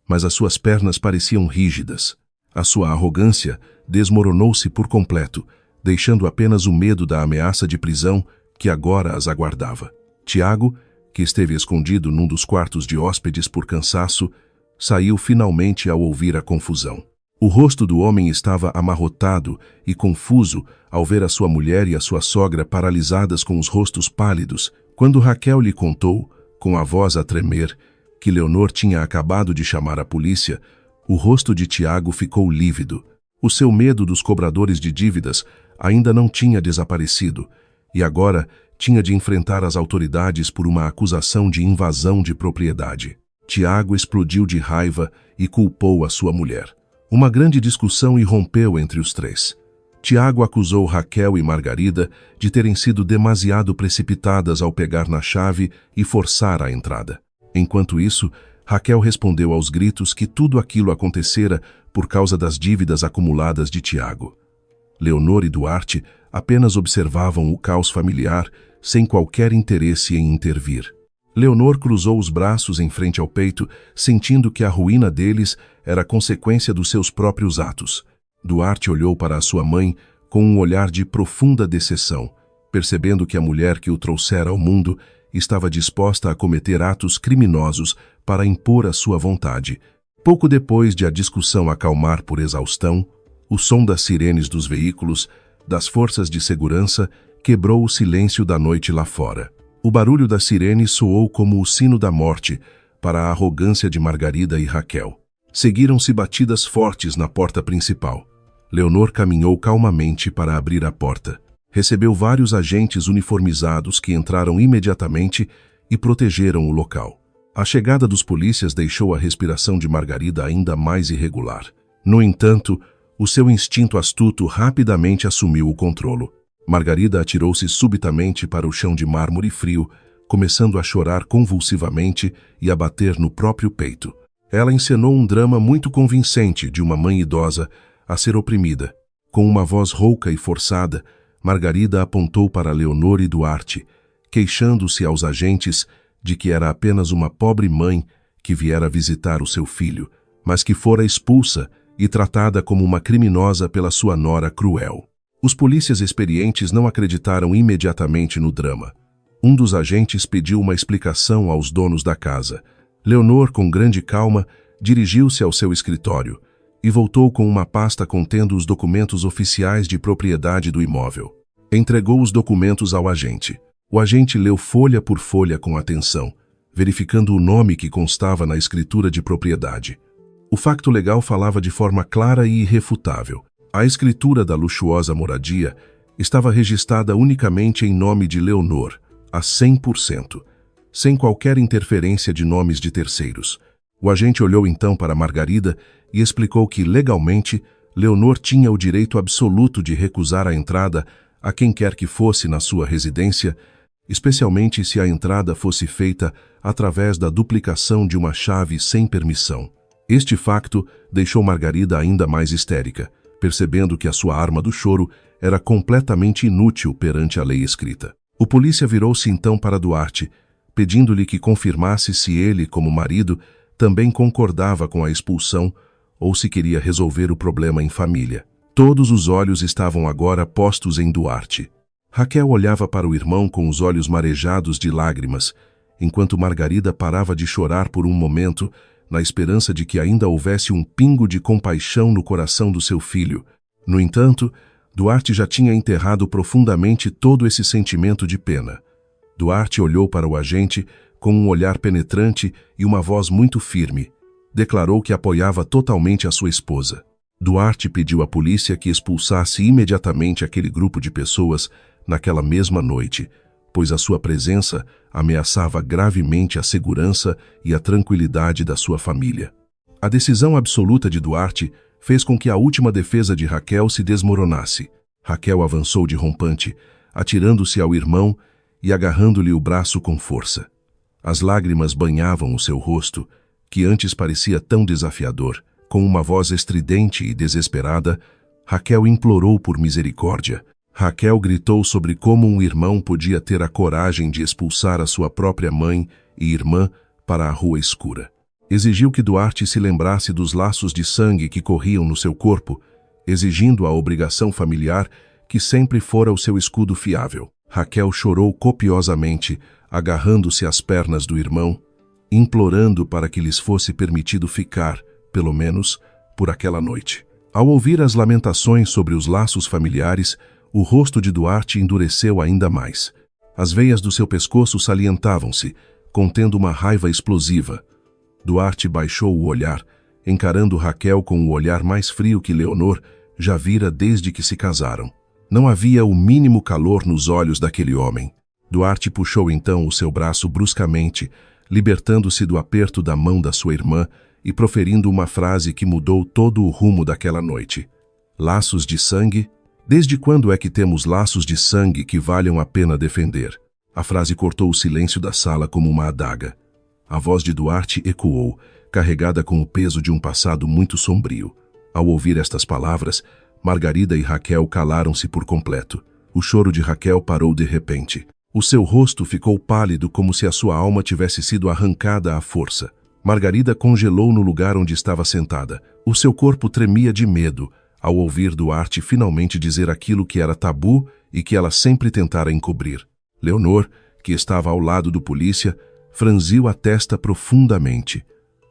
mas as suas pernas pareciam rígidas. A sua arrogância desmoronou-se por completo, deixando apenas o medo da ameaça de prisão que agora as aguardava. Tiago, que esteve escondido num dos quartos de hóspedes por cansaço, saiu finalmente ao ouvir a confusão. O rosto do homem estava amarrotado e confuso ao ver a sua mulher e a sua sogra paralisadas com os rostos pálidos, quando Raquel lhe contou, com a voz a tremer, que Leonor tinha acabado de chamar a polícia. O rosto de Tiago ficou lívido. O seu medo dos cobradores de dívidas ainda não tinha desaparecido, e agora tinha de enfrentar as autoridades por uma acusação de invasão de propriedade. Tiago explodiu de raiva e culpou a sua mulher. Uma grande discussão irrompeu entre os três. Tiago acusou Raquel e Margarida de terem sido demasiado precipitadas ao pegar na chave e forçar a entrada. Enquanto isso, Raquel respondeu aos gritos que tudo aquilo acontecera por causa das dívidas acumuladas de Tiago. Leonor e Duarte apenas observavam o caos familiar sem qualquer interesse em intervir. Leonor cruzou os braços em frente ao peito, sentindo que a ruína deles era consequência dos seus próprios atos. Duarte olhou para a sua mãe com um olhar de profunda decepção, percebendo que a mulher que o trouxera ao mundo estava disposta a cometer atos criminosos para impor a sua vontade. Pouco depois de a discussão acalmar por exaustão, o som das sirenes dos veículos, das forças de segurança, quebrou o silêncio da noite lá fora. O barulho da sirene soou como o sino da morte para a arrogância de Margarida e Raquel. Seguiram-se batidas fortes na porta principal. Leonor caminhou calmamente para abrir a porta. Recebeu vários agentes uniformizados que entraram imediatamente e protegeram o local. A chegada dos polícias deixou a respiração de Margarida ainda mais irregular. No entanto, o seu instinto astuto rapidamente assumiu o controlo. Margarida atirou-se subitamente para o chão de mármore frio, começando a chorar convulsivamente e a bater no próprio peito. Ela encenou um drama muito convincente de uma mãe idosa a ser oprimida. Com uma voz rouca e forçada, Margarida apontou para Leonor e Duarte, queixando-se aos agentes de que era apenas uma pobre mãe que viera visitar o seu filho, mas que fora expulsa e tratada como uma criminosa pela sua nora cruel. Os polícias experientes não acreditaram imediatamente no drama. Um dos agentes pediu uma explicação aos donos da casa. Leonor, com grande calma, dirigiu-se ao seu escritório e voltou com uma pasta contendo os documentos oficiais de propriedade do imóvel. Entregou os documentos ao agente. O agente leu folha por folha com atenção, verificando o nome que constava na escritura de propriedade. O facto legal falava de forma clara e irrefutável. A escritura da luxuosa moradia estava registrada unicamente em nome de Leonor, a 100%, sem qualquer interferência de nomes de terceiros. O agente olhou então para Margarida e explicou que, legalmente, Leonor tinha o direito absoluto de recusar a entrada a quem quer que fosse na sua residência, especialmente se a entrada fosse feita através da duplicação de uma chave sem permissão. Este facto deixou Margarida ainda mais histérica, percebendo que a sua arma do choro era completamente inútil perante a lei escrita. O polícia virou-se então para Duarte, pedindo-lhe que confirmasse se ele, como marido, também concordava com a expulsão ou se queria resolver o problema em família. Todos os olhos estavam agora postos em Duarte. Raquel olhava para o irmão com os olhos marejados de lágrimas, enquanto Margarida parava de chorar por um momento, na esperança de que ainda houvesse um pingo de compaixão no coração do seu filho. No entanto, Duarte já tinha enterrado profundamente todo esse sentimento de pena. Duarte olhou para o agente com um olhar penetrante e uma voz muito firme. Declarou que apoiava totalmente a sua esposa. Duarte pediu à polícia que expulsasse imediatamente aquele grupo de pessoas naquela mesma noite, pois a sua presença ameaçava gravemente a segurança e a tranquilidade da sua família. A decisão absoluta de Duarte fez com que a última defesa de Raquel se desmoronasse. Raquel avançou de rompante, atirando-se ao irmão e agarrando-lhe o braço com força. As lágrimas banhavam o seu rosto, que antes parecia tão desafiador. Com uma voz estridente e desesperada, Raquel implorou por misericórdia. Raquel gritou sobre como um irmão podia ter a coragem de expulsar a sua própria mãe e irmã para a rua escura. Exigiu que Duarte se lembrasse dos laços de sangue que corriam no seu corpo, exigindo a obrigação familiar que sempre fora o seu escudo fiável. Raquel chorou copiosamente, agarrando-se às pernas do irmão, implorando para que lhes fosse permitido ficar, pelo menos, por aquela noite. Ao ouvir as lamentações sobre os laços familiares, o rosto de Duarte endureceu ainda mais. As veias do seu pescoço salientavam-se, contendo uma raiva explosiva. Duarte baixou o olhar, encarando Raquel com o olhar mais frio que Leonor já vira desde que se casaram. Não havia o mínimo calor nos olhos daquele homem. Duarte puxou então o seu braço bruscamente, libertando-se do aperto da mão da sua irmã e proferindo uma frase que mudou todo o rumo daquela noite. Laços de sangue? Desde quando é que temos laços de sangue que valham a pena defender? A frase cortou o silêncio da sala como uma adaga. A voz de Duarte ecoou, carregada com o peso de um passado muito sombrio. Ao ouvir estas palavras, Margarida e Raquel calaram-se por completo. O choro de Raquel parou de repente. O seu rosto ficou pálido como se a sua alma tivesse sido arrancada à força. Margarida congelou no lugar onde estava sentada. O seu corpo tremia de medo ao ouvir Duarte finalmente dizer aquilo que era tabu e que ela sempre tentara encobrir. Leonor, que estava ao lado do polícia, franziu a testa profundamente.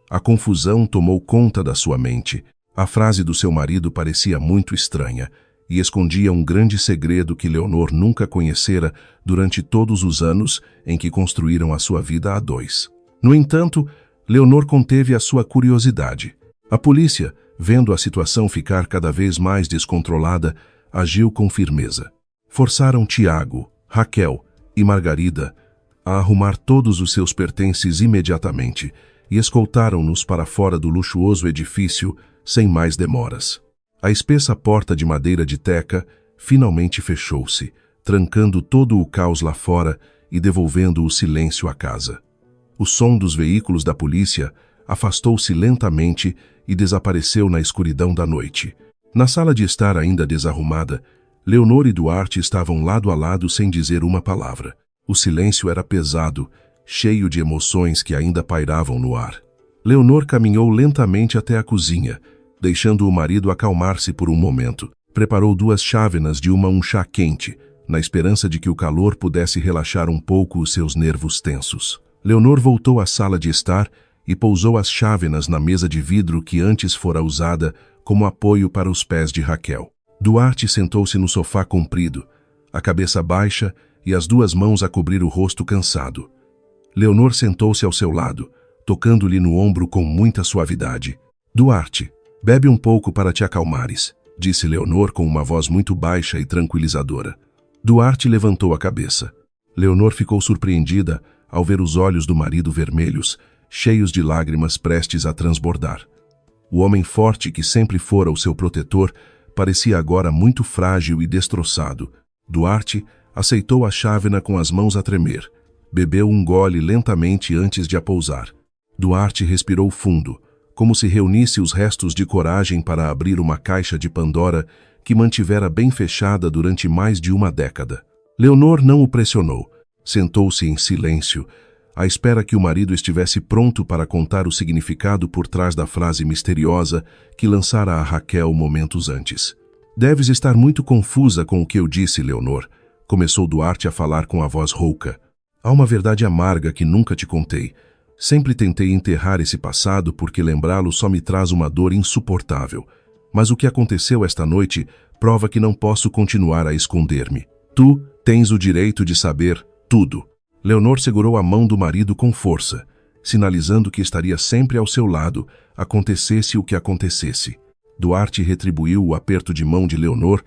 A confusão tomou conta da sua mente. A frase do seu marido parecia muito estranha e escondia um grande segredo que Leonor nunca conhecera durante todos os anos em que construíram a sua vida a dois. No entanto, Leonor conteve a sua curiosidade. A polícia, vendo a situação ficar cada vez mais descontrolada, agiu com firmeza. Forçaram Tiago, Raquel e Margarida a arrumar todos os seus pertences imediatamente e escoltaram-nos para fora do luxuoso edifício sem mais demoras. A espessa porta de madeira de teca finalmente fechou-se, trancando todo o caos lá fora e devolvendo o silêncio à casa. O som dos veículos da polícia afastou-se lentamente e desapareceu na escuridão da noite. Na sala de estar ainda desarrumada, Leonor e Duarte estavam lado a lado sem dizer uma palavra. O silêncio era pesado, cheio de emoções que ainda pairavam no ar. Leonor caminhou lentamente até a cozinha, deixando o marido acalmar-se por um momento. Preparou 2 chávenas de um chá quente, na esperança de que o calor pudesse relaxar um pouco os seus nervos tensos. Leonor voltou à sala de estar e pousou as chávenas na mesa de vidro que antes fora usada como apoio para os pés de Raquel. Duarte sentou-se no sofá comprido, a cabeça baixa e as 2 mãos a cobrir o rosto cansado. Leonor sentou-se ao seu lado, tocando-lhe no ombro com muita suavidade. Duarte, bebe um pouco para te acalmares, disse Leonor com uma voz muito baixa e tranquilizadora. Duarte levantou a cabeça. Leonor ficou surpreendida ao ver os olhos do marido vermelhos, cheios de lágrimas prestes a transbordar. O homem forte que sempre fora o seu protetor parecia agora muito frágil e destroçado. Duarte aceitou a chávena com as mãos a tremer. Bebeu um gole lentamente antes de a pousar. Duarte respirou fundo, como se reunisse os restos de coragem para abrir uma caixa de Pandora que mantivera bem fechada durante mais de uma década. Leonor não o pressionou. Sentou-se em silêncio, à espera que o marido estivesse pronto para contar o significado por trás da frase misteriosa que lançara a Raquel momentos antes. Deves estar muito confusa com o que eu disse, Leonor, começou Duarte a falar com a voz rouca. Há uma verdade amarga que nunca te contei. Sempre tentei enterrar esse passado porque lembrá-lo só me traz uma dor insuportável. Mas o que aconteceu esta noite prova que não posso continuar a esconder-me. Tu tens o direito de saber tudo. Leonor segurou a mão do marido com força, sinalizando que estaria sempre ao seu lado, acontecesse o que acontecesse. Duarte retribuiu o aperto de mão de Leonor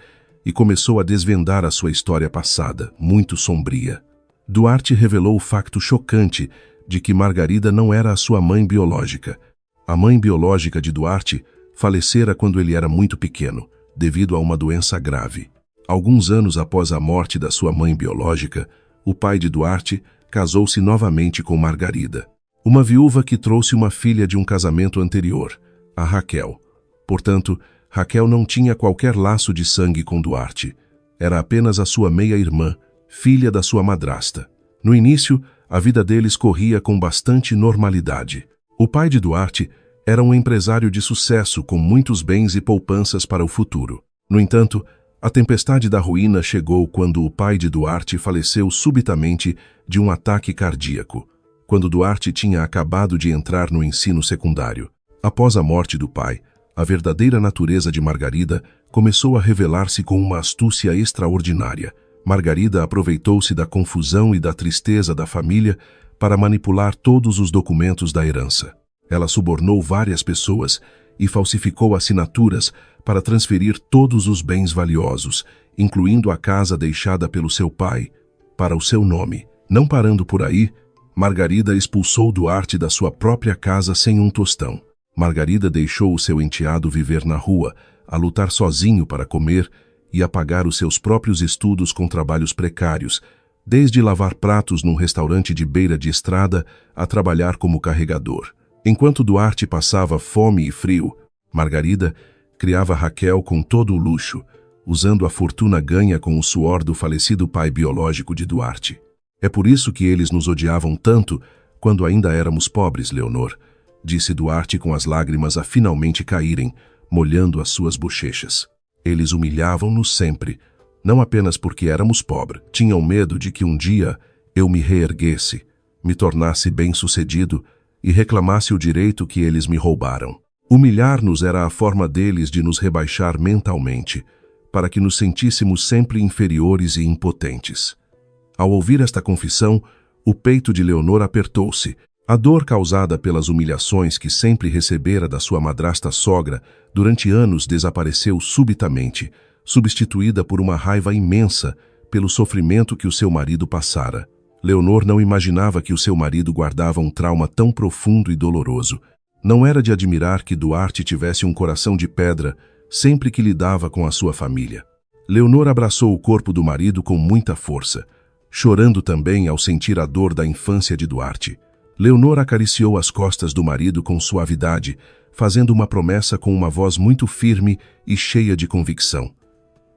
e começou a desvendar a sua história passada, muito sombria. Duarte revelou o facto chocante de que Margarida não era a sua mãe biológica. A mãe biológica de Duarte falecera quando ele era muito pequeno, devido a uma doença grave. Alguns anos após a morte da sua mãe biológica, o pai de Duarte casou-se novamente com Margarida, uma viúva que trouxe uma filha de um casamento anterior, a Raquel. Portanto, Raquel não tinha qualquer laço de sangue com Duarte. Era apenas a sua meia-irmã, filha da sua madrasta. No início, a vida deles corria com bastante normalidade. O pai de Duarte era um empresário de sucesso com muitos bens e poupanças para o futuro. No entanto, a tempestade da ruína chegou quando o pai de Duarte faleceu subitamente de um ataque cardíaco, quando Duarte tinha acabado de entrar no ensino secundário. Após a morte do pai, a verdadeira natureza de Margarida começou a revelar-se com uma astúcia extraordinária. Margarida aproveitou-se da confusão e da tristeza da família para manipular todos os documentos da herança. Ela subornou várias pessoas e falsificou assinaturas para transferir todos os bens valiosos, incluindo a casa deixada pelo seu pai, para o seu nome. Não parando por aí, Margarida expulsou Duarte da sua própria casa sem um tostão. Margarida deixou o seu enteado viver na rua, a lutar sozinho para comer e a pagar os seus próprios estudos com trabalhos precários, desde lavar pratos num restaurante de beira de estrada a trabalhar como carregador. Enquanto Duarte passava fome e frio, Margarida criava Raquel com todo o luxo, usando a fortuna ganha com o suor do falecido pai biológico de Duarte. É por isso que eles nos odiavam tanto quando ainda éramos pobres, Leonor, disse Duarte com as lágrimas a finalmente caírem, molhando as suas bochechas. Eles humilhavam-nos sempre, não apenas porque éramos pobres. Tinham medo de que um dia eu me reerguesse, me tornasse bem-sucedido e reclamasse o direito que eles me roubaram. Humilhar-nos era a forma deles de nos rebaixar mentalmente, para que nos sentíssemos sempre inferiores e impotentes. Ao ouvir esta confissão, o peito de Leonor apertou-se. A dor causada pelas humilhações que sempre recebera da sua madrasta sogra durante anos desapareceu subitamente, substituída por uma raiva imensa pelo sofrimento que o seu marido passara. Leonor não imaginava que o seu marido guardava um trauma tão profundo e doloroso. Não era de admirar que Duarte tivesse um coração de pedra sempre que lidava com a sua família. Leonor abraçou o corpo do marido com muita força, chorando também ao sentir a dor da infância de Duarte. Leonor acariciou as costas do marido com suavidade, fazendo uma promessa com uma voz muito firme e cheia de convicção.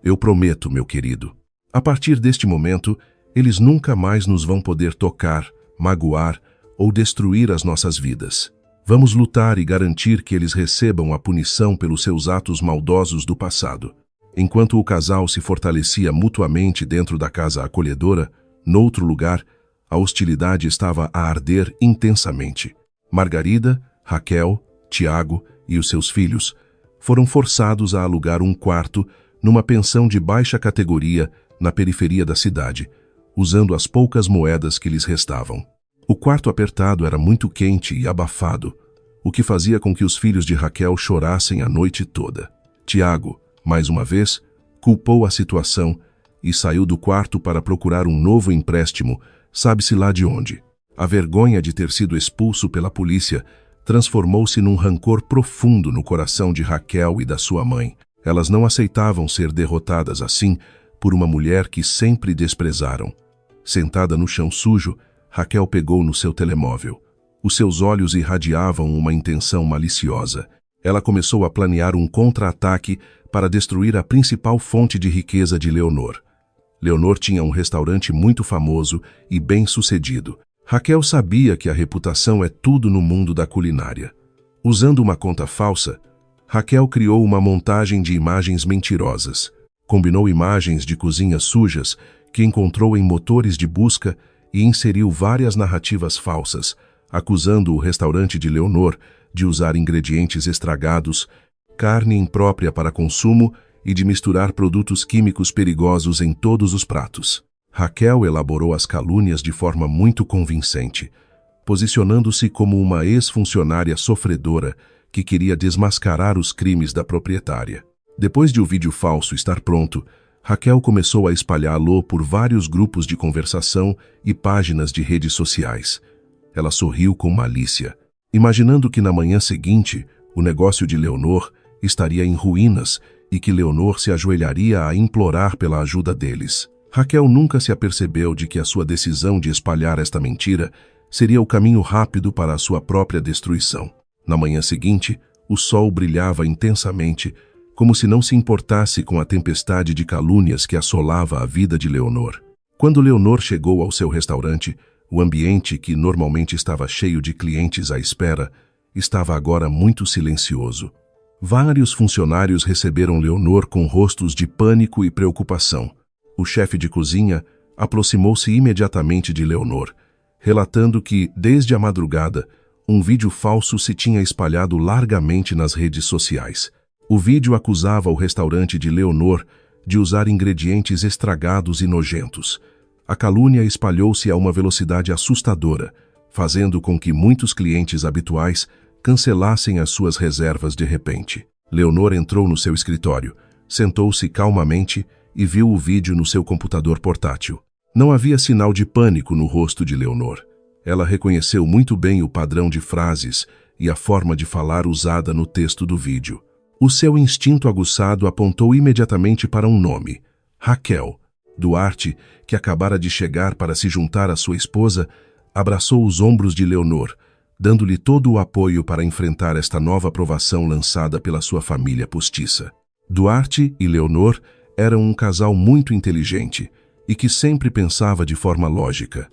Eu prometo, meu querido. A partir deste momento, eles nunca mais nos vão poder tocar, magoar ou destruir as nossas vidas. Vamos lutar e garantir que eles recebam a punição pelos seus atos maldosos do passado. Enquanto o casal se fortalecia mutuamente dentro da casa acolhedora, noutro lugar, a hostilidade estava a arder intensamente. Margarida, Raquel, Tiago e os seus filhos foram forçados a alugar um quarto numa pensão de baixa categoria na periferia da cidade, usando as poucas moedas que lhes restavam. O quarto apertado era muito quente e abafado, o que fazia com que os filhos de Raquel chorassem a noite toda. Tiago, mais uma vez, culpou a situação e saiu do quarto para procurar um novo empréstimo, sabe-se lá de onde. A vergonha de ter sido expulso pela polícia transformou-se num rancor profundo no coração de Raquel e da sua mãe. Elas não aceitavam ser derrotadas assim por uma mulher que sempre desprezaram. Sentada no chão sujo, Raquel pegou no seu telemóvel. Os seus olhos irradiavam uma intenção maliciosa. Ela começou a planear um contra-ataque para destruir a principal fonte de riqueza de Leonor. Leonor tinha um restaurante muito famoso e bem-sucedido. Raquel sabia que a reputação é tudo no mundo da culinária. Usando uma conta falsa, Raquel criou uma montagem de imagens mentirosas. Combinou imagens de cozinhas sujas que encontrou em motores de busca e inseriu várias narrativas falsas, acusando o restaurante de Leonor de usar ingredientes estragados, carne imprópria para consumo e de misturar produtos químicos perigosos em todos os pratos. Raquel elaborou as calúnias de forma muito convincente, posicionando-se como uma ex-funcionária sofredora que queria desmascarar os crimes da proprietária. Depois de o vídeo falso estar pronto, Raquel começou a espalhá-lo por vários grupos de conversação e páginas de redes sociais. Ela sorriu com malícia, imaginando que na manhã seguinte o negócio de Leonor estaria em ruínas e que Leonor se ajoelharia a implorar pela ajuda deles. Raquel nunca se apercebeu de que a sua decisão de espalhar esta mentira seria o caminho rápido para a sua própria destruição. Na manhã seguinte, o sol brilhava intensamente, como se não se importasse com a tempestade de calúnias que assolava a vida de Leonor. Quando Leonor chegou ao seu restaurante, o ambiente, que normalmente estava cheio de clientes à espera, estava agora muito silencioso. Vários funcionários receberam Leonor com rostos de pânico e preocupação. O chefe de cozinha aproximou-se imediatamente de Leonor, relatando que, desde a madrugada, um vídeo falso se tinha espalhado largamente nas redes sociais. O vídeo acusava o restaurante de Leonor de usar ingredientes estragados e nojentos. A calúnia espalhou-se a uma velocidade assustadora, fazendo com que muitos clientes habituais cancelassem as suas reservas de repente. Leonor entrou no seu escritório, sentou-se calmamente e viu o vídeo no seu computador portátil. Não havia sinal de pânico no rosto de Leonor. Ela reconheceu muito bem o padrão de frases e a forma de falar usada no texto do vídeo. O seu instinto aguçado apontou imediatamente para um nome: Raquel. Duarte, que acabara de chegar para se juntar à sua esposa, abraçou os ombros de Leonor, dando-lhe todo o apoio para enfrentar esta nova provação lançada pela sua família postiça. Duarte e Leonor eram um casal muito inteligente e que sempre pensava de forma lógica.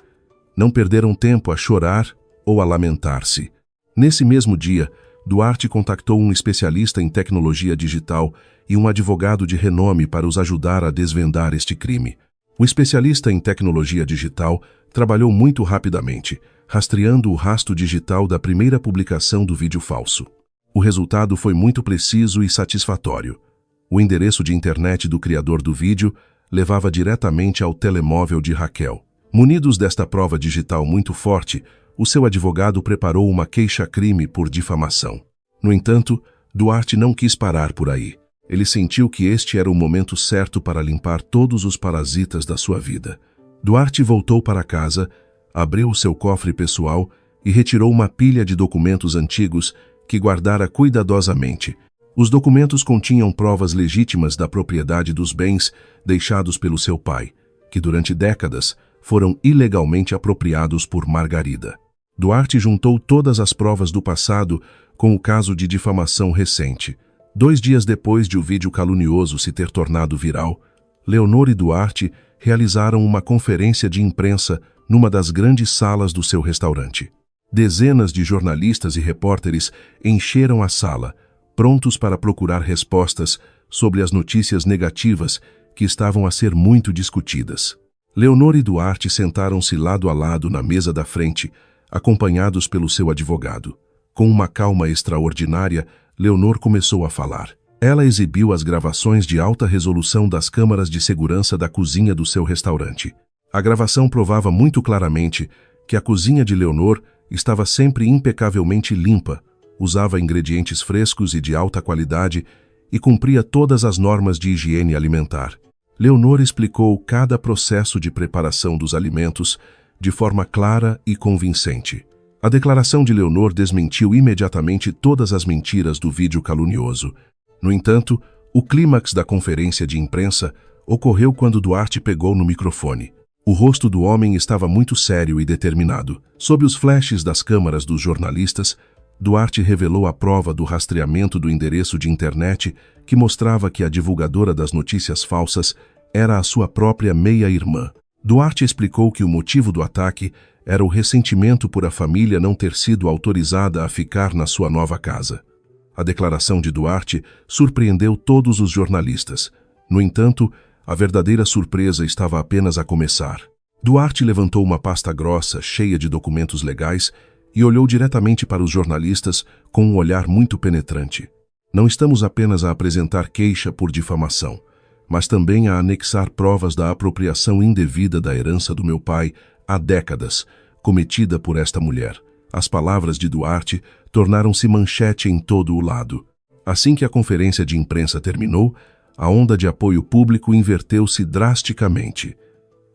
Não perderam tempo a chorar ou a lamentar-se. Nesse mesmo dia, Duarte contactou um especialista em tecnologia digital e um advogado de renome para os ajudar a desvendar este crime. O especialista em tecnologia digital trabalhou muito rapidamente, rastreando o rastro digital da primeira publicação do vídeo falso. O resultado foi muito preciso e satisfatório. O endereço de internet do criador do vídeo levava diretamente ao telemóvel de Raquel. Munidos desta prova digital muito forte, o seu advogado preparou uma queixa-crime por difamação. No entanto, Duarte não quis parar por aí. Ele sentiu que este era o momento certo para limpar todos os parasitas da sua vida. Duarte voltou para casa, abriu o seu cofre pessoal e retirou uma pilha de documentos antigos que guardara cuidadosamente. Os documentos continham provas legítimas da propriedade dos bens deixados pelo seu pai, que durante décadas foram ilegalmente apropriados por Margarida. Duarte juntou todas as provas do passado com o caso de difamação recente. 2 dias depois de o vídeo calunioso se ter tornado viral, Leonor e Duarte realizaram uma conferência de imprensa numa das grandes salas do seu restaurante. Dezenas de jornalistas e repórteres encheram a sala, prontos para procurar respostas sobre as notícias negativas que estavam a ser muito discutidas. Leonor e Duarte sentaram-se lado a lado na mesa da frente, acompanhados pelo seu advogado. Com uma calma extraordinária, Leonor começou a falar. Ela exibiu as gravações de alta resolução das câmaras de segurança da cozinha do seu restaurante. A gravação provava muito claramente que a cozinha de Leonor estava sempre impecavelmente limpa, usava ingredientes frescos e de alta qualidade e cumpria todas as normas de higiene alimentar. Leonor explicou cada processo de preparação dos alimentos de forma clara e convincente. A declaração de Leonor desmentiu imediatamente todas as mentiras do vídeo calunioso. No entanto, o clímax da conferência de imprensa ocorreu quando Duarte pegou no microfone. O rosto do homem estava muito sério e determinado. Sob os flashes das câmaras dos jornalistas, Duarte revelou a prova do rastreamento do endereço de internet que mostrava que a divulgadora das notícias falsas era a sua própria meia-irmã. Duarte explicou que o motivo do ataque era o ressentimento por a família não ter sido autorizada a ficar na sua nova casa. A declaração de Duarte surpreendeu todos os jornalistas. No entanto, a verdadeira surpresa estava apenas a começar. Duarte levantou uma pasta grossa, cheia de documentos legais, e olhou diretamente para os jornalistas com um olhar muito penetrante. Não estamos apenas a apresentar queixa por difamação, mas também a anexar provas da apropriação indevida da herança do meu pai há décadas, cometida por esta mulher. As palavras de Duarte tornaram-se manchete em todo o lado. Assim que a conferência de imprensa terminou, a onda de apoio público inverteu-se drasticamente.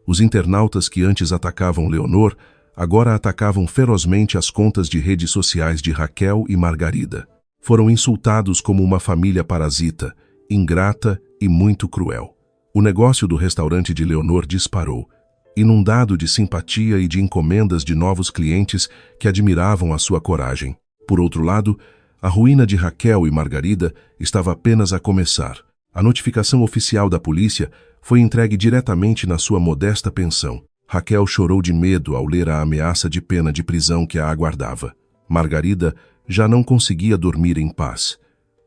Os internautas que antes atacavam Leonor, agora atacavam ferozmente as contas de redes sociais de Raquel e Margarida. Foram insultados como uma família parasita, ingrata e muito cruel. O negócio do restaurante de Leonor disparou, inundado de simpatia e de encomendas de novos clientes que admiravam a sua coragem. Por outro lado, a ruína de Raquel e Margarida estava apenas a começar. A notificação oficial da polícia foi entregue diretamente na sua modesta pensão. Raquel chorou de medo ao ler a ameaça de pena de prisão que a aguardava. Margarida já não conseguia dormir em paz,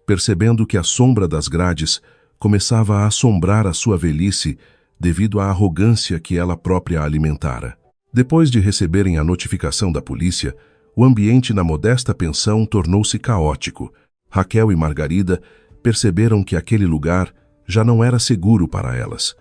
percebendo que a sombra das grades começava a assombrar a sua velhice devido à arrogância que ela própria alimentara. Depois de receberem a notificação da polícia, o ambiente na modesta pensão tornou-se caótico. Raquel e Margarida perceberam que aquele lugar já não era seguro para elas.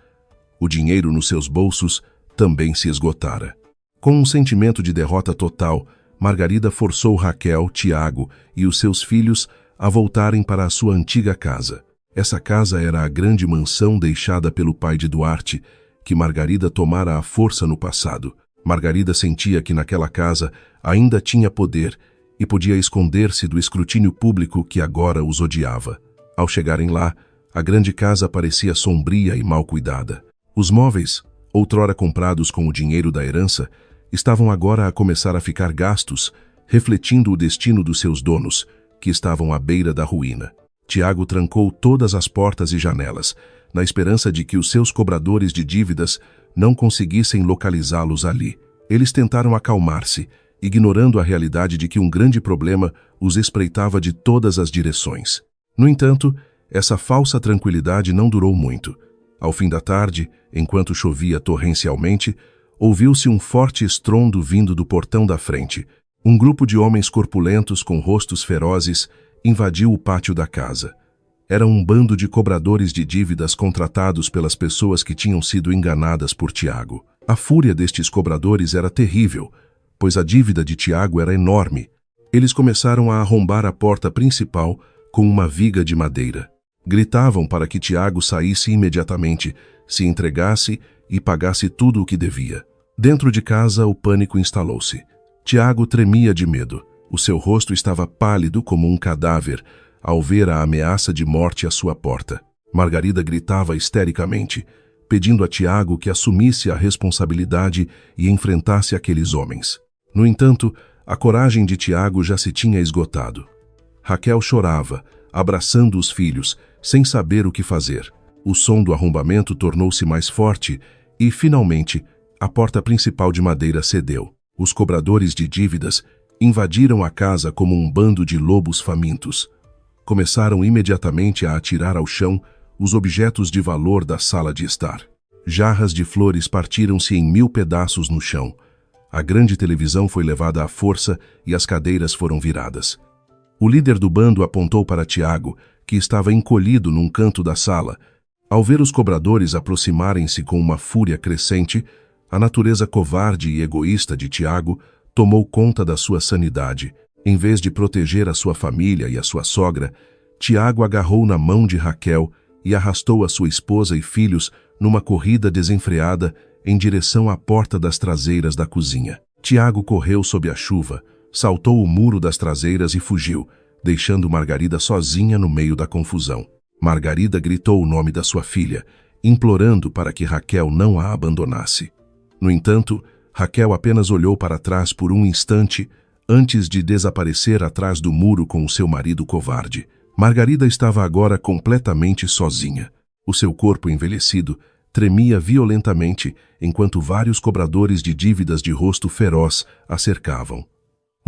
O dinheiro nos seus bolsos também se esgotara. Com um sentimento de derrota total, Margarida forçou Raquel, Tiago e os seus filhos a voltarem para a sua antiga casa. Essa casa era a grande mansão deixada pelo pai de Duarte, que Margarida tomara à força no passado. Margarida sentia que naquela casa ainda tinha poder e podia esconder-se do escrutínio público que agora os odiava. Ao chegarem lá, a grande casa parecia sombria e mal cuidada. Os móveis, outrora comprados com o dinheiro da herança, estavam agora a começar a ficar gastos, refletindo o destino dos seus donos, que estavam à beira da ruína. Tiago trancou todas as portas e janelas, na esperança de que os seus cobradores de dívidas não conseguissem localizá-los ali. Eles tentaram acalmar-se, ignorando a realidade de que um grande problema os espreitava de todas as direções. No entanto, essa falsa tranquilidade não durou muito. Ao fim da tarde, enquanto chovia torrencialmente, ouviu-se um forte estrondo vindo do portão da frente. Um grupo de homens corpulentos com rostos ferozes invadiu o pátio da casa. Era um bando de cobradores de dívidas contratados pelas pessoas que tinham sido enganadas por Tiago. A fúria destes cobradores era terrível, pois a dívida de Tiago era enorme. Eles começaram a arrombar a porta principal com uma viga de madeira. Gritavam para que Tiago saísse imediatamente, se entregasse e pagasse tudo o que devia. Dentro de casa, o pânico instalou-se. Tiago tremia de medo. O seu rosto estava pálido como um cadáver ao ver a ameaça de morte à sua porta. Margarida gritava histericamente, pedindo a Tiago que assumisse a responsabilidade e enfrentasse aqueles homens. No entanto, a coragem de Tiago já se tinha esgotado. Raquel chorava, abraçando os filhos, sem saber o que fazer. O som do arrombamento tornou-se mais forte e, finalmente, a porta principal de madeira cedeu. Os cobradores de dívidas invadiram a casa como um bando de lobos famintos. Começaram imediatamente a atirar ao chão os objetos de valor da sala de estar. Jarras de flores partiram-se em 1000 pedaços no chão. A grande televisão foi levada à força e as cadeiras foram viradas. O líder do bando apontou para Tiago, que estava encolhido num canto da sala. Ao ver os cobradores aproximarem-se com uma fúria crescente, a natureza covarde e egoísta de Tiago tomou conta da sua sanidade. Em vez de proteger a sua família e a sua sogra, Tiago agarrou na mão de Raquel e arrastou a sua esposa e filhos numa corrida desenfreada em direção à porta das traseiras da cozinha. Tiago correu sob a chuva, saltou o muro das traseiras e fugiu, deixando Margarida sozinha no meio da confusão. Margarida gritou o nome da sua filha, implorando para que Raquel não a abandonasse. No entanto, Raquel apenas olhou para trás por um instante antes de desaparecer atrás do muro com o seu marido covarde. Margarida estava agora completamente sozinha. O seu corpo envelhecido tremia violentamente enquanto vários cobradores de dívidas de rosto feroz a cercavam.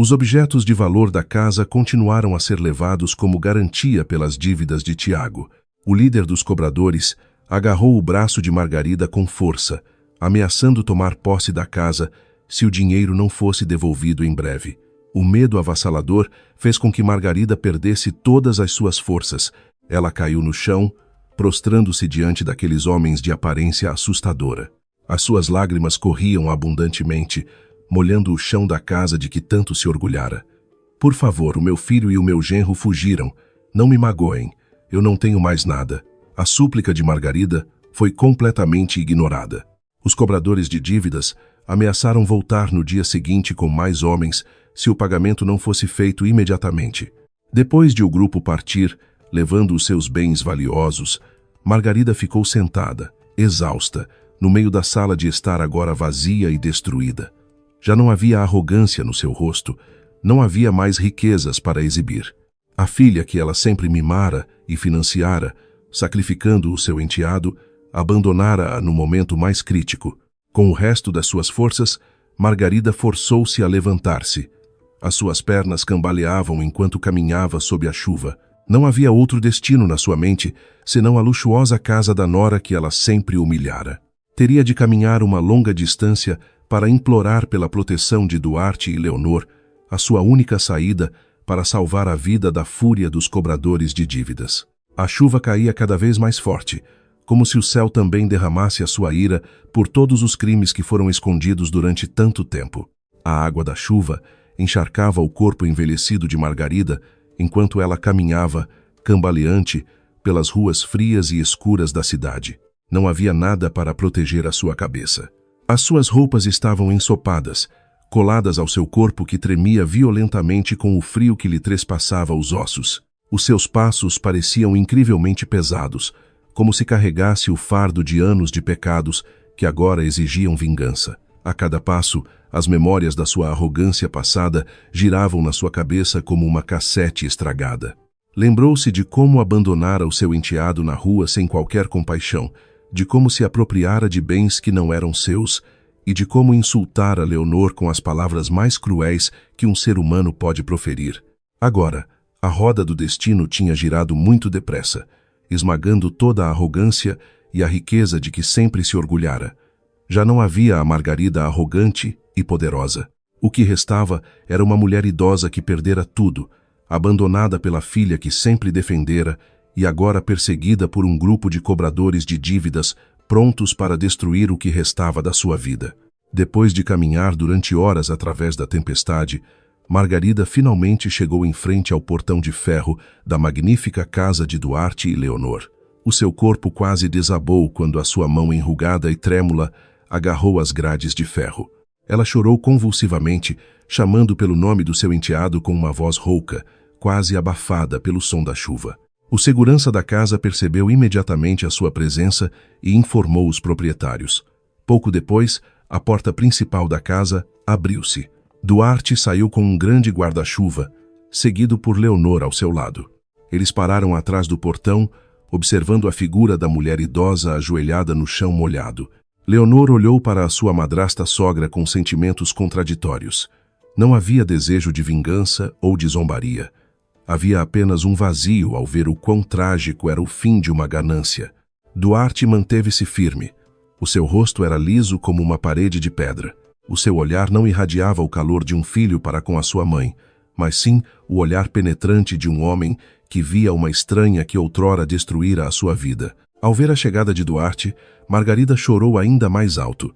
Os objetos de valor da casa continuaram a ser levados como garantia pelas dívidas de Tiago. O líder dos cobradores agarrou o braço de Margarida com força, ameaçando tomar posse da casa se o dinheiro não fosse devolvido em breve. O medo avassalador fez com que Margarida perdesse todas as suas forças. Ela caiu no chão, prostrando-se diante daqueles homens de aparência assustadora. As suas lágrimas corriam abundantemente, molhando o chão da casa de que tanto se orgulhara. Por favor, o meu filho e o meu genro fugiram. Não me magoem. Eu não tenho mais nada. A súplica de Margarida foi completamente ignorada. Os cobradores de dívidas ameaçaram voltar no dia seguinte com mais homens se o pagamento não fosse feito imediatamente. Depois de o grupo partir, levando os seus bens valiosos, Margarida ficou sentada, exausta, no meio da sala de estar agora vazia e destruída. Já não havia arrogância no seu rosto, não havia mais riquezas para exibir. A filha que ela sempre mimara e financiara, sacrificando o seu enteado, abandonara-a no momento mais crítico. Com o resto das suas forças, Margarida forçou-se a levantar-se. As suas pernas cambaleavam enquanto caminhava sob a chuva. Não havia outro destino na sua mente, senão a luxuosa casa da nora que ela sempre humilhara. Teria de caminhar uma longa distância para implorar pela proteção de Duarte e Leonor, a sua única saída para salvar a vida da fúria dos cobradores de dívidas. A chuva caía cada vez mais forte, como se o céu também derramasse a sua ira por todos os crimes que foram escondidos durante tanto tempo. A água da chuva encharcava o corpo envelhecido de Margarida enquanto ela caminhava, cambaleante, pelas ruas frias e escuras da cidade. Não havia nada para proteger a sua cabeça. As suas roupas estavam ensopadas, coladas ao seu corpo que tremia violentamente com o frio que lhe trespassava os ossos. Os seus passos pareciam incrivelmente pesados, como se carregasse o fardo de anos de pecados que agora exigiam vingança. A cada passo, as memórias da sua arrogância passada giravam na sua cabeça como uma cassete estragada. Lembrou-se de como abandonara o seu enteado na rua sem qualquer compaixão, de como se apropriara de bens que não eram seus e de como insultara Leonor com as palavras mais cruéis que um ser humano pode proferir. Agora, a roda do destino tinha girado muito depressa, esmagando toda a arrogância e a riqueza de que sempre se orgulhara. Já não havia a Margarida arrogante e poderosa. O que restava era uma mulher idosa que perdera tudo, abandonada pela filha que sempre defendera e agora perseguida por um grupo de cobradores de dívidas prontos para destruir o que restava da sua vida. Depois de caminhar durante horas através da tempestade, Margarida finalmente chegou em frente ao portão de ferro da magnífica casa de Duarte e Leonor. O seu corpo quase desabou quando a sua mão enrugada e trêmula agarrou as grades de ferro. Ela chorou convulsivamente, chamando pelo nome do seu enteado com uma voz rouca, quase abafada pelo som da chuva. O segurança da casa percebeu imediatamente a sua presença e informou os proprietários. Pouco depois, a porta principal da casa abriu-se. Duarte saiu com um grande guarda-chuva, seguido por Leonor ao seu lado. Eles pararam atrás do portão, observando a figura da mulher idosa ajoelhada no chão molhado. Leonor olhou para a sua madrasta sogra com sentimentos contraditórios. Não havia desejo de vingança ou de zombaria. Havia apenas um vazio ao ver o quão trágico era o fim de uma ganância. Duarte manteve-se firme. O seu rosto era liso como uma parede de pedra. O seu olhar não irradiava o calor de um filho para com a sua mãe, mas sim o olhar penetrante de um homem que via uma estranha que outrora destruíra a sua vida. Ao ver a chegada de Duarte, Margarida chorou ainda mais alto.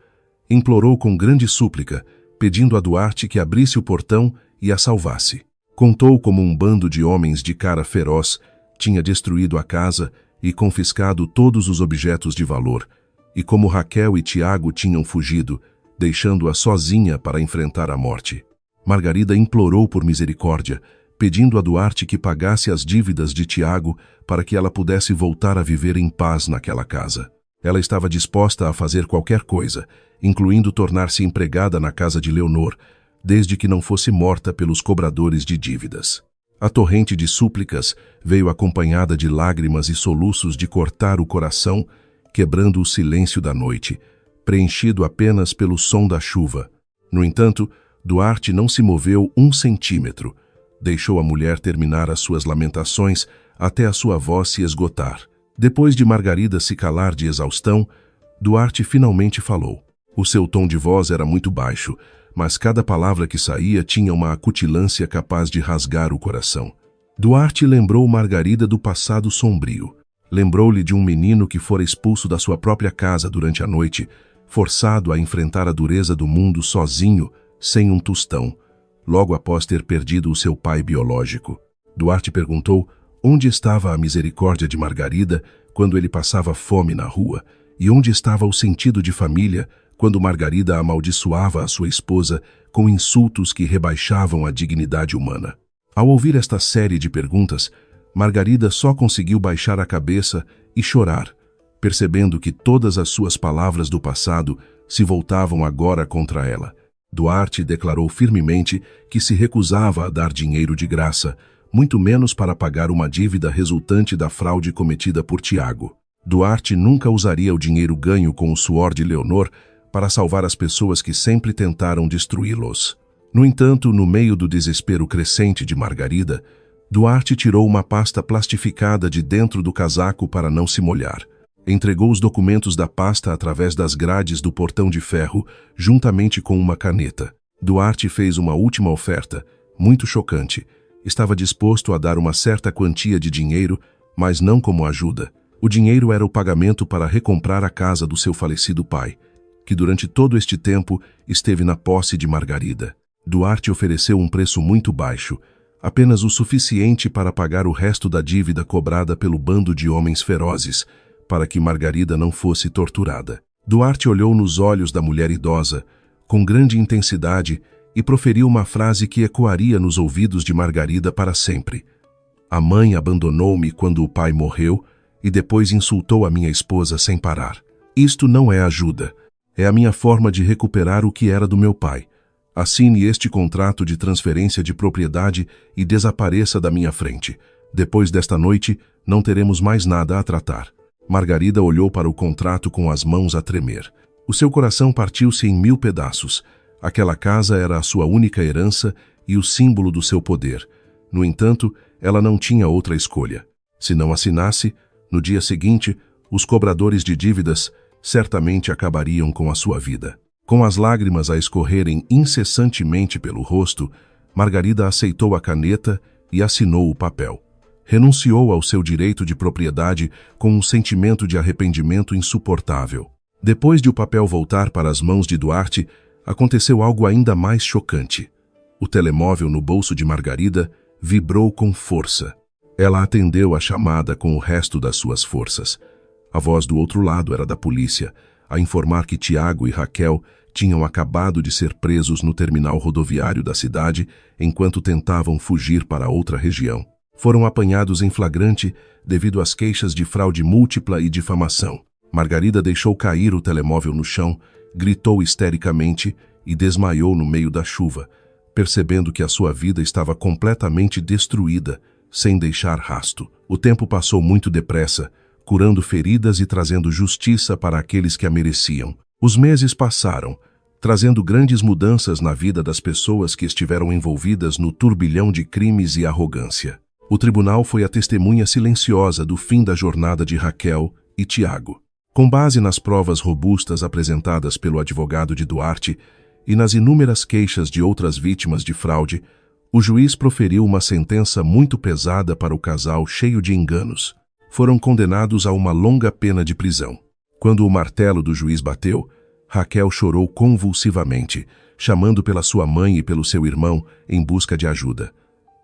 Implorou com grande súplica, pedindo a Duarte que abrisse o portão e a salvasse. Contou como um bando de homens de cara feroz tinha destruído a casa e confiscado todos os objetos de valor, e como Raquel e Tiago tinham fugido, deixando-a sozinha para enfrentar a morte. Margarida implorou por misericórdia, pedindo a Duarte que pagasse as dívidas de Tiago para que ela pudesse voltar a viver em paz naquela casa. Ela estava disposta a fazer qualquer coisa, incluindo tornar-se empregada na casa de Leonor, desde que não fosse morta pelos cobradores de dívidas. A torrente de súplicas veio acompanhada de lágrimas e soluços de cortar o coração, quebrando o silêncio da noite, preenchido apenas pelo som da chuva. No entanto, Duarte não se moveu 1 centímetro. Deixou a mulher terminar as suas lamentações até a sua voz se esgotar. Depois de Margarida se calar de exaustão, Duarte finalmente falou. O seu tom de voz era muito baixo, mas cada palavra que saía tinha uma acutilância capaz de rasgar o coração. Duarte lembrou Margarida do passado sombrio. Lembrou-lhe de um menino que fora expulso da sua própria casa durante a noite, forçado a enfrentar a dureza do mundo sozinho, sem um tostão, logo após ter perdido o seu pai biológico. Duarte perguntou onde estava a misericórdia de Margarida quando ele passava fome na rua, e onde estava o sentido de família quando Margarida amaldiçoava a sua esposa com insultos que rebaixavam a dignidade humana. Ao ouvir esta série de perguntas, Margarida só conseguiu baixar a cabeça e chorar, percebendo que todas as suas palavras do passado se voltavam agora contra ela. Duarte declarou firmemente que se recusava a dar dinheiro de graça, muito menos para pagar uma dívida resultante da fraude cometida por Tiago. Duarte nunca usaria o dinheiro ganho com o suor de Leonor para salvar as pessoas que sempre tentaram destruí-los. No entanto, no meio do desespero crescente de Margarida, Duarte tirou uma pasta plastificada de dentro do casaco para não se molhar. Entregou os documentos da pasta através das grades do portão de ferro, juntamente com uma caneta. Duarte fez uma última oferta, muito chocante. Estava disposto a dar uma certa quantia de dinheiro, mas não como ajuda. O dinheiro era o pagamento para recomprar a casa do seu falecido pai, que durante todo este tempo esteve na posse de Margarida. Duarte ofereceu um preço muito baixo, apenas o suficiente para pagar o resto da dívida cobrada pelo bando de homens ferozes, para que Margarida não fosse torturada. Duarte olhou nos olhos da mulher idosa, com grande intensidade, e proferiu uma frase que ecoaria nos ouvidos de Margarida para sempre. A mãe abandonou-me quando o pai morreu e depois insultou a minha esposa sem parar. Isto não é ajuda. É a minha forma de recuperar o que era do meu pai. Assine este contrato de transferência de propriedade e desapareça da minha frente. Depois desta noite, não teremos mais nada a tratar. Margarida olhou para o contrato com as mãos a tremer. O seu coração partiu-se em 1000 pedaços. Aquela casa era a sua única herança e o símbolo do seu poder. No entanto, ela não tinha outra escolha. Se não assinasse, no dia seguinte, os cobradores de dívidas certamente acabariam com a sua vida. Com as lágrimas a escorrerem incessantemente pelo rosto, Margarida aceitou a caneta e assinou o papel. Renunciou ao seu direito de propriedade com um sentimento de arrependimento insuportável. Depois de o papel voltar para as mãos de Duarte, aconteceu algo ainda mais chocante. O telemóvel no bolso de Margarida vibrou com força. Ela atendeu a chamada com o resto das suas forças. A voz do outro lado era da polícia, a informar que Tiago e Raquel tinham acabado de ser presos no terminal rodoviário da cidade enquanto tentavam fugir para outra região. Foram apanhados em flagrante devido às queixas de fraude múltipla e difamação. Margarida deixou cair o telemóvel no chão, gritou histericamente e desmaiou no meio da chuva, percebendo que a sua vida estava completamente destruída, sem deixar rasto. O tempo passou muito depressa, curando feridas e trazendo justiça para aqueles que a mereciam. Os meses passaram, trazendo grandes mudanças na vida das pessoas que estiveram envolvidas no turbilhão de crimes e arrogância. O tribunal foi a testemunha silenciosa do fim da jornada de Raquel e Tiago. Com base nas provas robustas apresentadas pelo advogado de Duarte e nas inúmeras queixas de outras vítimas de fraude, o juiz proferiu uma sentença muito pesada para o casal cheio de enganos. Foram condenados a uma longa pena de prisão. Quando o martelo do juiz bateu, Raquel chorou convulsivamente, chamando pela sua mãe e pelo seu irmão em busca de ajuda.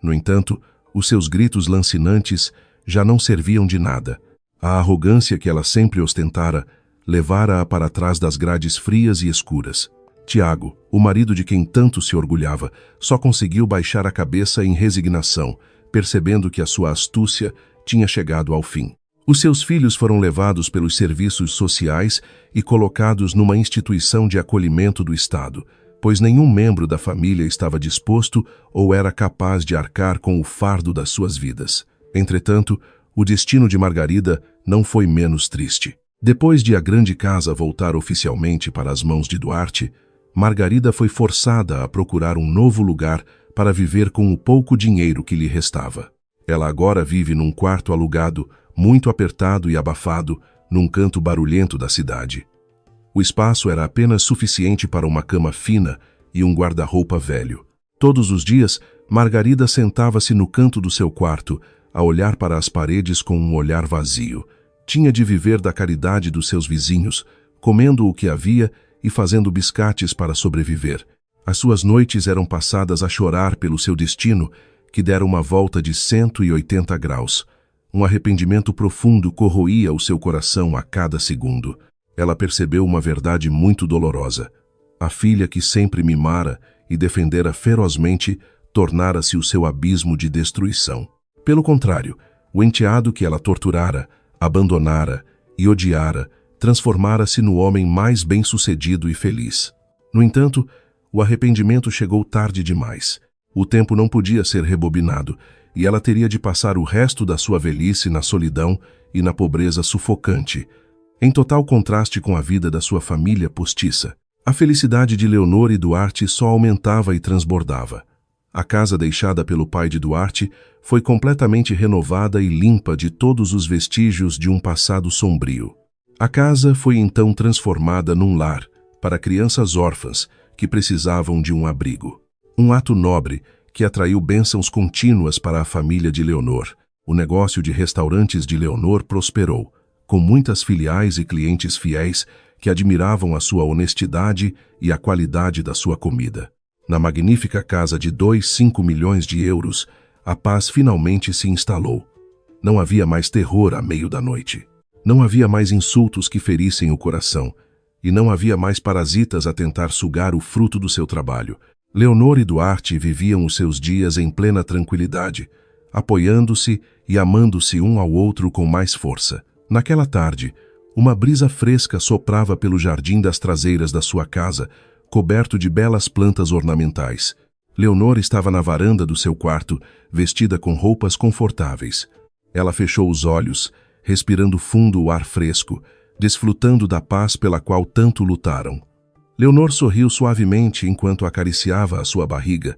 No entanto, os seus gritos lancinantes já não serviam de nada. A arrogância que ela sempre ostentara levara-a para trás das grades frias e escuras. Tiago, o marido de quem tanto se orgulhava, só conseguiu baixar a cabeça em resignação, percebendo que a sua astúcia tinha chegado ao fim. Os seus filhos foram levados pelos serviços sociais e colocados numa instituição de acolhimento do Estado, pois nenhum membro da família estava disposto ou era capaz de arcar com o fardo das suas vidas. Entretanto, o destino de Margarida não foi menos triste. Depois de a grande casa voltar oficialmente para as mãos de Duarte, Margarida foi forçada a procurar um novo lugar para viver com o pouco dinheiro que lhe restava. Ela agora vive num quarto alugado, muito apertado e abafado, num canto barulhento da cidade. O espaço era apenas suficiente para uma cama fina e um guarda-roupa velho. Todos os dias, Margarida sentava-se no canto do seu quarto, a olhar para as paredes com um olhar vazio. Tinha de viver da caridade dos seus vizinhos, comendo o que havia e fazendo biscates para sobreviver. As suas noites eram passadas a chorar pelo seu destino, que dera uma volta de 180 graus. Um arrependimento profundo corroía o seu coração a cada segundo. Ela percebeu uma verdade muito dolorosa. A filha que sempre mimara e defendera ferozmente tornara-se o seu abismo de destruição. Pelo contrário, o enteado que ela torturara, abandonara e odiara, transformara-se no homem mais bem-sucedido e feliz. No entanto, o arrependimento chegou tarde demais. O tempo não podia ser rebobinado, e ela teria de passar o resto da sua velhice na solidão e na pobreza sufocante, em total contraste com a vida da sua família postiça. A felicidade de Leonor e Duarte só aumentava e transbordava. A casa deixada pelo pai de Duarte foi completamente renovada e limpa de todos os vestígios de um passado sombrio. A casa foi então transformada num lar para crianças órfãs que precisavam de um abrigo. Um ato nobre que atraiu bênçãos contínuas para a família de Leonor. O negócio de restaurantes de Leonor prosperou, com muitas filiais e clientes fiéis que admiravam a sua honestidade e a qualidade da sua comida. Na magnífica casa de 2,5 milhões de euros, a paz finalmente se instalou. Não havia mais terror à meio da noite. Não havia mais insultos que ferissem o coração. E não havia mais parasitas a tentar sugar o fruto do seu trabalho. Leonor e Duarte viviam os seus dias em plena tranquilidade, apoiando-se e amando-se um ao outro com mais força. Naquela tarde, uma brisa fresca soprava pelo jardim das traseiras da sua casa, coberto de belas plantas ornamentais. Leonor estava na varanda do seu quarto, vestida com roupas confortáveis. Ela fechou os olhos, respirando fundo o ar fresco, desfrutando da paz pela qual tanto lutaram. Leonor sorriu suavemente enquanto acariciava a sua barriga,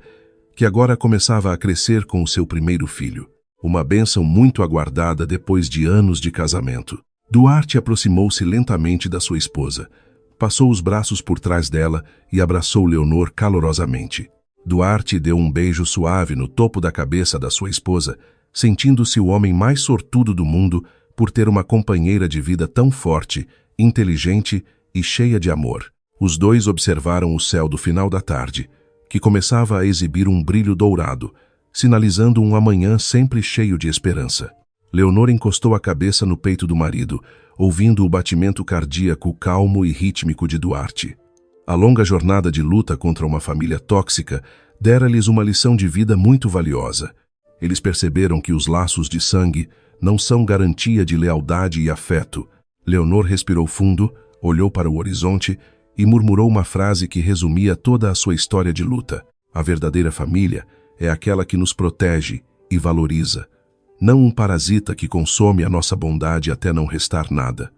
que agora começava a crescer com o seu primeiro filho. Uma bênção muito aguardada depois de anos de casamento. Duarte aproximou-se lentamente da sua esposa, passou os braços por trás dela e abraçou Leonor calorosamente. Duarte deu um beijo suave no topo da cabeça da sua esposa, sentindo-se o homem mais sortudo do mundo por ter uma companheira de vida tão forte, inteligente e cheia de amor. Os dois observaram o céu do final da tarde, que começava a exibir um brilho dourado, sinalizando um amanhã sempre cheio de esperança. Leonor encostou a cabeça no peito do marido, ouvindo o batimento cardíaco calmo e rítmico de Duarte. A longa jornada de luta contra uma família tóxica dera-lhes uma lição de vida muito valiosa. Eles perceberam que os laços de sangue não são garantia de lealdade e afeto. Leonor respirou fundo, olhou para o horizonte e murmurou uma frase que resumia toda a sua história de luta. A verdadeira família é aquela que nos protege e valoriza, não um parasita que consome a nossa bondade até não restar nada.